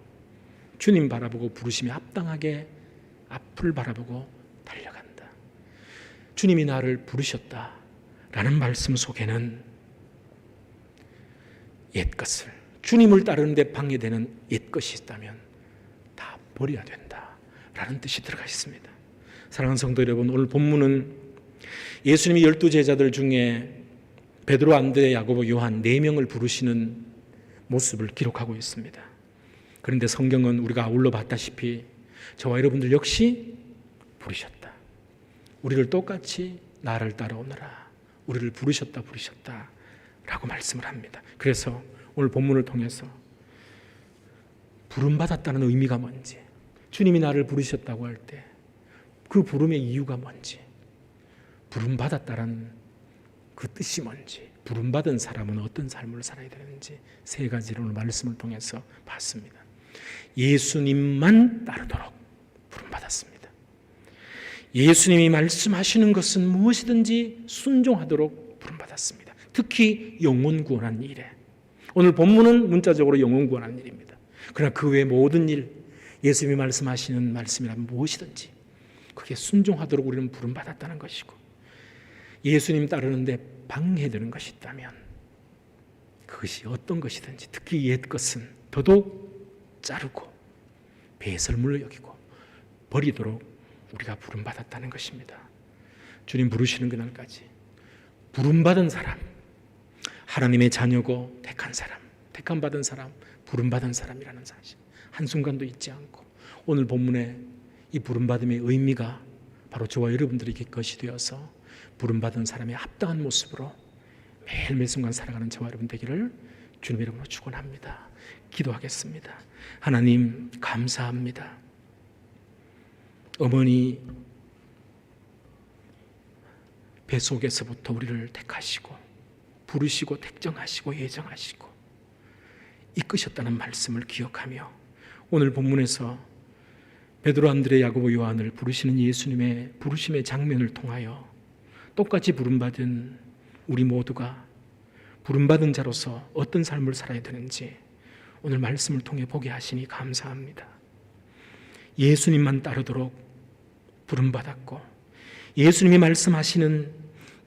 주님 바라보고 부르심에 합당하게 앞을 바라보고 달려간다. 주님이 나를 부르셨다라는 말씀 속에는 옛것을 주님을 따르는데 방해되는 옛것이 있다면 다 버려야 된다라는 뜻이 들어가 있습니다. 사랑하는 성도 여러분, 오늘 본문은 예수님이 12제자들 중에 베드로, 안드레, 야고보, 요한 4명을 부르시는 모습을 기록하고 있습니다. 그런데 성경은 우리가 아울러 봤다시피 저와 여러분들 역시 부르셨다. 우리를 똑같이 나를 따라오너라. 우리를 부르셨다 라고 말씀을 합니다. 그래서 오늘 본문을 통해서 부름받았다는 의미가 뭔지, 주님이 나를 부르셨다고 할 때 그 부름의 이유가 뭔지, 부름받았다는 그 뜻이 뭔지 부름받은 사람은 어떤 삶을 살아야 되는지 세 가지로 오늘 말씀을 통해서 봤습니다. 예수님만 따르도록 부름받았습니다. 예수님이 말씀하시는 것은 무엇이든지 순종하도록 부름받았습니다. 특히 영혼 구원한 일에. 오늘 본문은 문자적으로 영혼 구원한 일입니다. 그러나 그 외 모든 일, 예수님이 말씀하시는 말씀이라면 무엇이든지 그게 순종하도록 우리는 부름받았다는 것이고, 예수님 따르는데 방해되는 것이 있다면 그것이 어떤 것이든지 특히 옛 것은 더더욱 자르고 배설물로 여기고 버리도록 우리가 부름받았다는 것입니다. 주님 부르시는 그날까지 부름받은 사람, 하나님의 자녀고 택한 사람, 택함받은 사람, 부름받은 사람이라는 사실 한순간도 잊지 않고, 오늘 본문의 이 부름받음의 의미가 바로 저와 여러분들에게 것이 되어서 부름받은 사람의 합당한 모습으로 매일 순간 살아가는 저와 여러분 되기를 주님의 이름으로 축원합니다. 기도하겠습니다. 하나님 감사합니다. 어머니 뱃속에서부터 우리를 택하시고 부르시고 택정하시고 예정하시고 이끄셨다는 말씀을 기억하며, 오늘 본문에서 베드로, 안드레, 야고보, 요한을 부르시는 예수님의 부르심의 장면을 통하여 똑같이 부름받은 우리 모두가 부름받은 자로서 어떤 삶을 살아야 되는지 오늘 말씀을 통해 보게 하시니 감사합니다. 예수님만 따르도록 부름받았고, 예수님이 말씀하시는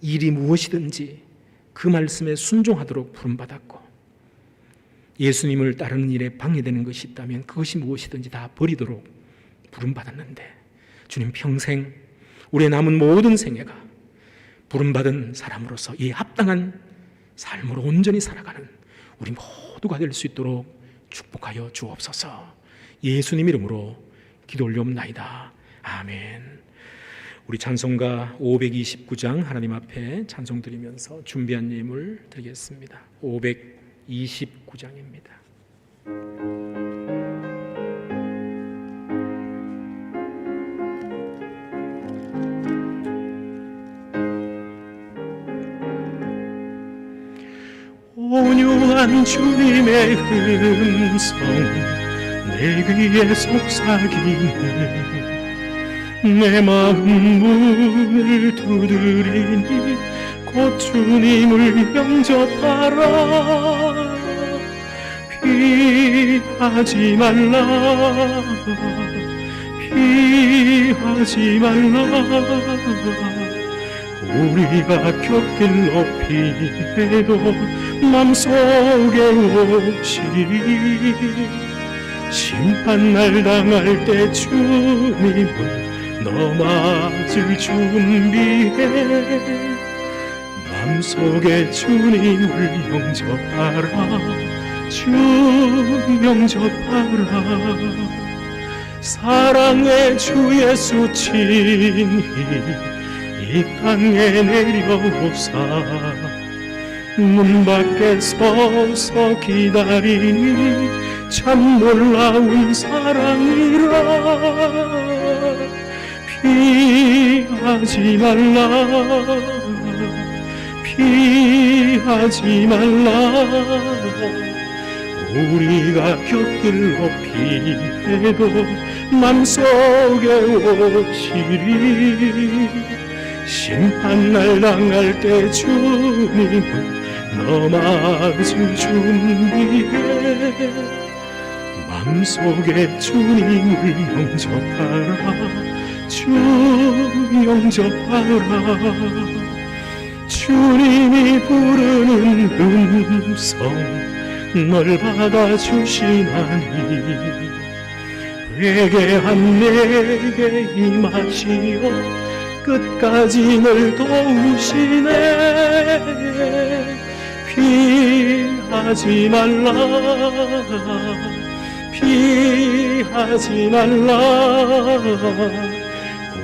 일이 무엇이든지 그 말씀에 순종하도록 부름받았고, 예수님을 따르는 일에 방해되는 것이 있다면 그것이 무엇이든지 다 버리도록 부름받았는데, 주님 평생 우리의 남은 모든 생애가 부름받은 사람으로서 이 합당한 삶으로 온전히 살아가는 우리 모두가 될 수 있도록 축복하여 주옵소서. 예수님 이름으로 기도 올려옵나이다. 아멘. 우리 찬송가 529장 하나님 앞에 찬송 드리면서 준비한 예물 드리겠습니다. 529장입니다. 온유한 주님의 음성 내 귀에 속삭이네. 내 마음 문을 두드리니 곧 주님을 영접하라. 피하지 말라, 피하지 말라. 우리가 곁길 높이해도 맘속에 오시리. 심판날 당할 때 주님을 너 맞을 준비해. 맘속에 주님을 영접하라. 주 영접하라. 사랑의 주 예수 친히 이 땅에 내려오사 문 밖에 서서 기다리니 참 놀라운 사랑이라. 피하지 말라, 피하지 말라. 우리가 곁길 높이해도 맘속에 오시리. 심판날 당할 때 주님을 너 맞을 준비해. 맘속에 주님을 영접하라. 주 영접하라. 주님이 부르는 음성 널 받아주시나니. 회개한 내게 임하시어 끝까지 널 도우시네. 피하지 말라, 피하지 말라.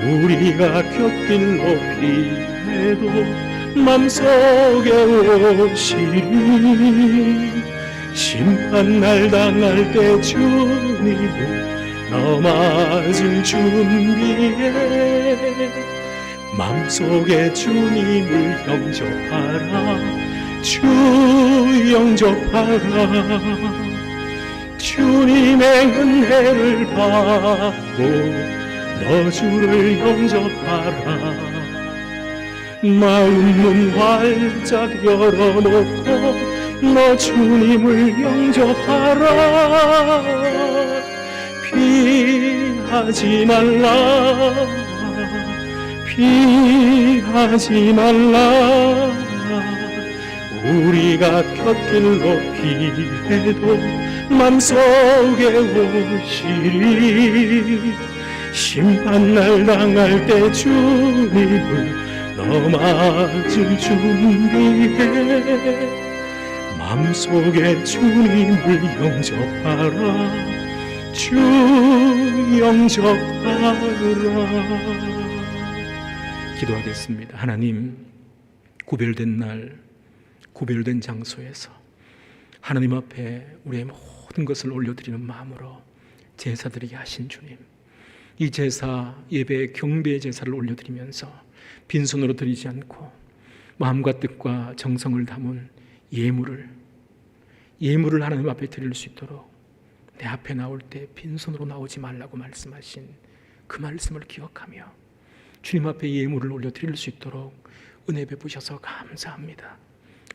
우리가 곁길 높이해도 맘속에 오시리. 심판날 당할 때 주님을 너 맞을 준비해. 맘속에 주님을 영접하라. 주 영접하라. 주님의 은혜를 받고 너 주를 영접하라. 마음 문 활짝 열어놓고 너 주님을 영접하라. 피하지 말라. 피하지 말라. 우리가 곁길로 피해도 맘속에 오시리. 심판날 당할 때 주님을 너 맞을 준비해. 맘속에 주님을 영접하라. 주 영접하라. 기도하겠습니다. 하나님, 구별된 날, 구별된 장소에서 하나님 앞에 우리의 모든 것을 올려드리는 마음으로 제사드리게 하신 주님, 이 제사, 예배, 경배의 제사를 올려드리면서 빈손으로 드리지 않고 마음과 뜻과 정성을 담은 예물을 하나님 앞에 드릴 수 있도록 내 앞에 나올 때 빈손으로 나오지 말라고 말씀하신 그 말씀을 기억하며 주님 앞에 예물을 올려드릴 수 있도록 은혜 베푸셔서 감사합니다.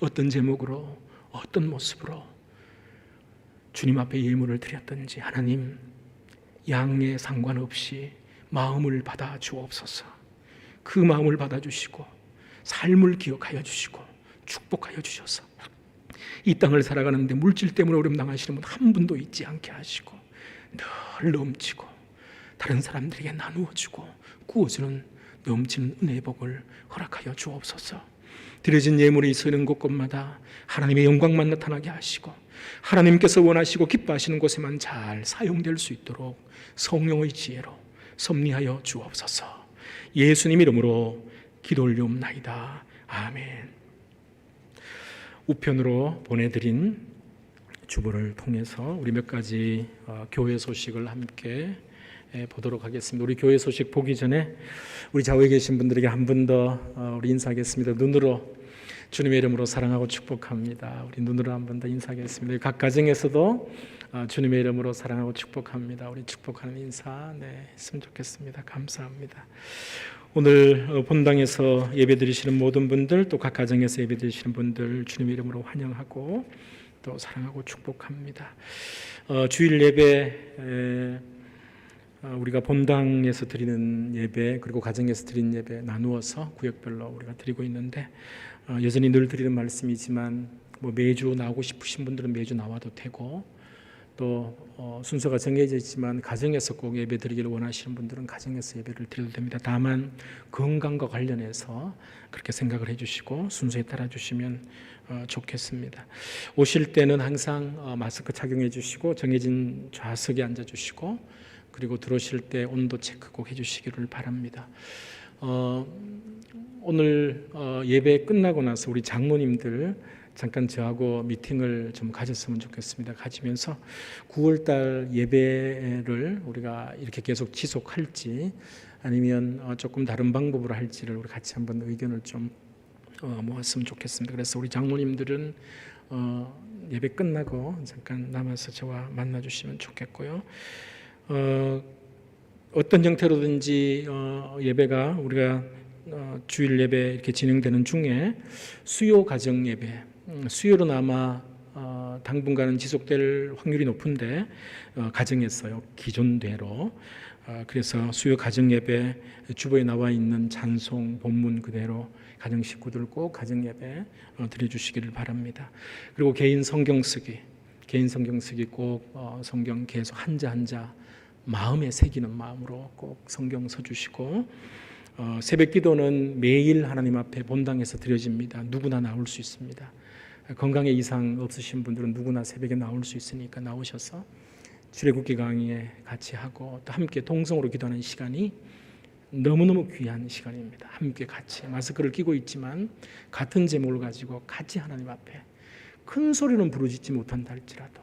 어떤 제목으로, 어떤 모습으로 주님 앞에 예물을 드렸든지 하나님, 양에 상관없이 마음을 받아 주옵소서. 그 마음을 받아주시고 삶을 기억하여 주시고 축복하여 주셔서 이 땅을 살아가는데 물질 때문에 어려움 당하시는 분 한 분도 있지 않게 하시고 늘 넘치고 다른 사람들에게 나누어주고 구워주는 넘치는 은혜의 복을 허락하여 주옵소서. 드려진 예물이 있는 곳곳마다 하나님의 영광만 나타나게 하시고 하나님께서 원하시고 기뻐하시는 곳에만 잘 사용될 수 있도록 성령의 지혜로 섭리하여 주옵소서. 예수님 이름으로 기도 올리옵나이다. 아멘. 우편으로 보내드린 주보를 통해서 우리 몇 가지 교회 소식을 함께 보도록 하겠습니다. 우리 교회 소식 보기 전에 우리 좌우에 계신 분들에게 한 번 더 우리 인사하겠습니다. 눈으로 주님의 이름으로 사랑하고 축복합니다. 우리 눈으로 한 번 더 인사하겠습니다. 각 가정에서도 주님의 이름으로 사랑하고 축복합니다. 우리 축복하는 인사 했으면 좋겠습니다. 감사합니다. 오늘 본당에서 예배드리시는 모든 분들, 또 각 가정에서 예배드리시는 분들 주님의 이름으로 환영하고 또 사랑하고 축복합니다. 주일 예배 우리가 본당에서 드리는 예배 그리고 가정에서 드리는 예배 나누어서 구역별로 우리가 드리고 있는데 여전히 늘 드리는 말씀이지만 매주 나오고 싶으신 분들은 매주 나와도 되고 또 순서가 정해져 있지만 가정에서 꼭 예배 드리기를 원하시는 분들은 가정에서 예배를 드려도 됩니다. 다만 건강과 관련해서 그렇게 생각을 해주시고 순서에 따라 주시면 좋겠습니다. 오실 때는 항상 마스크 착용해 주시고 정해진 좌석에 앉아 주시고 그리고 들어오실 때 온도 체크 꼭 해주시기를 바랍니다. 오늘 예배 끝나고 나서 우리 장로님들 잠깐 저하고 미팅을 좀 가졌으면 좋겠습니다. 가지면서 9월달 예배를 우리가 이렇게 계속 지속할지 아니면 조금 다른 방법으로 할지를 우리 같이 한번 의견을 좀 모았으면 좋겠습니다. 그래서 우리 장로님들은 예배 끝나고 잠깐 남아서 저와 만나주시면 좋겠고요. 어떤 형태로든지 예배가 우리가 주일 예배 이렇게 진행되는 중에 수요 가정 예배, 수요는 아마 당분간은 지속될 확률이 높은데 가정에서요 기존대로 그래서 수요 가정 예배 주보에 나와 있는 찬송 본문 그대로 가정 식구들 꼭 가정 예배 드려주시기를 바랍니다. 그리고 개인 성경 쓰기 꼭 성경 계속 한자 한자 마음에 새기는 마음으로 꼭 성경 서주시고 새벽 기도는 매일 하나님 앞에 본당에서 드려집니다. 누구나 나올 수 있습니다. 건강에 이상 없으신 분들은 누구나 새벽에 나올 수 있으니까 나오셔서 출애굽기 강의에 같이 하고 또 함께 동성으로 기도하는 시간이 너무너무 귀한 시간입니다. 함께 같이 마스크를 끼고 있지만 같은 제목을 가지고 같이 하나님 앞에 큰 소리는 부르짖지 못한다 할지라도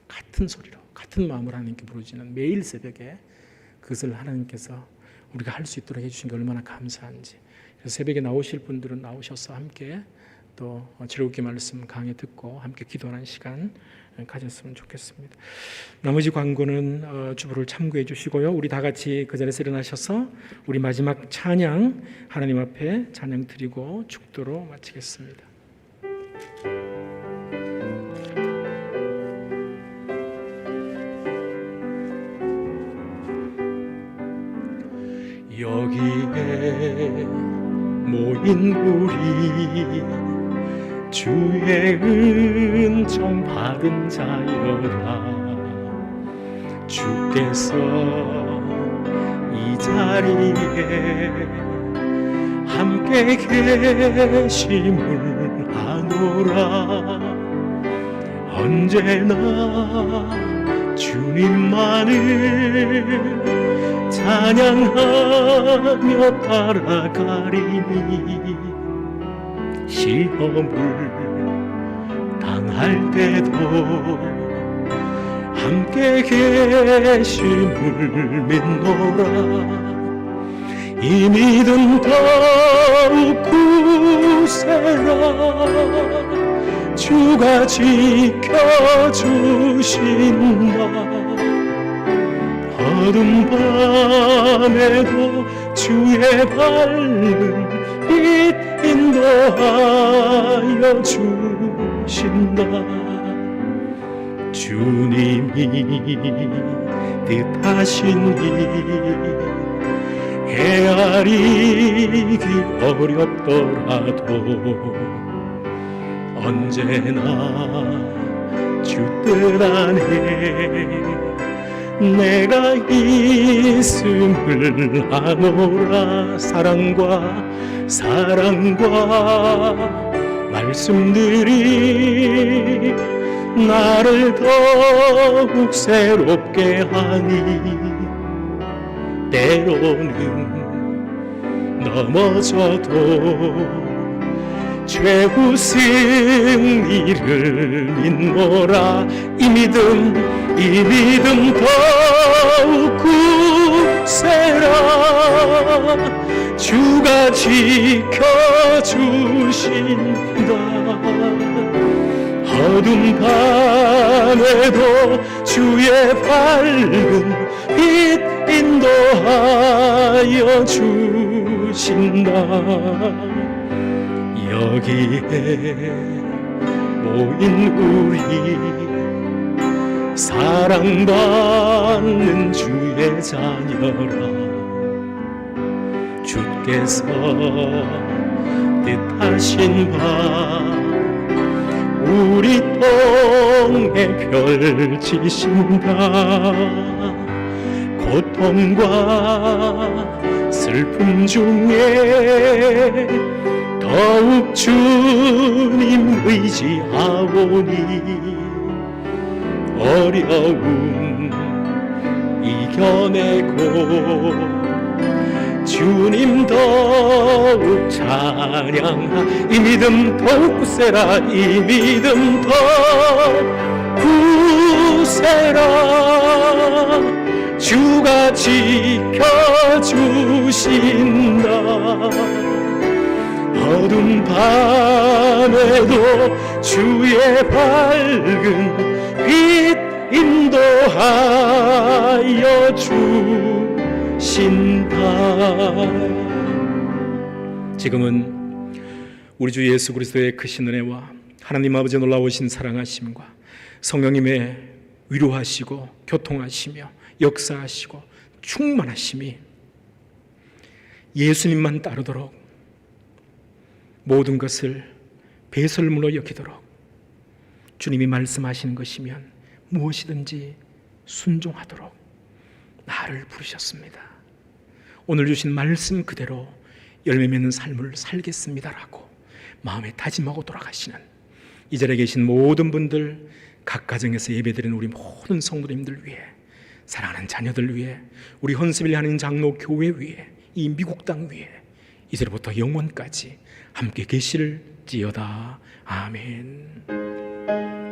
같은 소리로 같은 마음으로 하나님께 부르짖는 매일 새벽에 그것을 하나님께서 우리가 할 수 있도록 해주신 게 얼마나 감사한지. 그래서 새벽에 나오실 분들은 나오셔서 함께 또 즐겁게 말씀 강해 듣고 함께 기도하는 시간 가졌으면 좋겠습니다. 나머지 광고는 주보를 참고해 주시고요. 우리 다 같이 그 자리에서 일어나셔서 우리 마지막 찬양 하나님 앞에 찬양 드리고 축도로 마치겠습니다. 여기에 모인 우리 주의 은총 받은 자여라. 주께서 이 자리에 함께 계심을 아노라. 언제나 주님만을 찬양하며 따라가리니 시험을 당할 때도 함께 계심을 믿노라. 이 믿음 더욱 굳세라. 주가 지켜주신다. 어둠 밤에도 주의 밝은 빛 인도하여 주신다. 주님이 뜻하신 일 헤아리기 어렵더라도 언제나 주 뜻 안에 내가 있음을 아노라. 사랑과 말씀들이 나를 더욱 새롭게 하니 때로는 넘어져도 최후 승리를 믿노라. 이 믿음 더욱 굳세라. 주가 지켜주신다. 어둠 밤에도 주의 밝은 빛 인도하여 주신다. 여기에 모인 우리 사랑받는 주의 자녀라. 주께서 뜻하신 바 우리 통해 펼치신다. 고통과 슬픔 중에 더욱 주님 의지하오니 어려움 이겨내고 주님 더욱 찬양하. 이 믿음 더욱 굳세라. 이 믿음 더욱 굳세라. 주가 지켜주신다. 어둠 밤에도 주의 밝은 빛 인도하여 주신다. 지금은 우리 주 예수 그리스도의 크신 은혜와 하나님 아버지의 놀라우신 사랑하심과 성령님의 위로하시고 교통하시며 역사하시고 충만하심이 예수님만 따르도록 모든 것을 배설물로 여기도록 주님이 말씀하시는 것이면 무엇이든지 순종하도록 나를 부르셨습니다. 오늘 주신 말씀 그대로 열매 맺는 삶을 살겠습니다라고 마음에 다짐하고 돌아가시는 이 자리에 계신 모든 분들, 각 가정에서 예배드리는 우리 모든 성도님들 위해, 사랑하는 자녀들 위해, 우리 헌습일 하는 장로 교회 위해, 이 미국 땅 위해 이제부터 영원까지 함께 계실지어다. 아멘.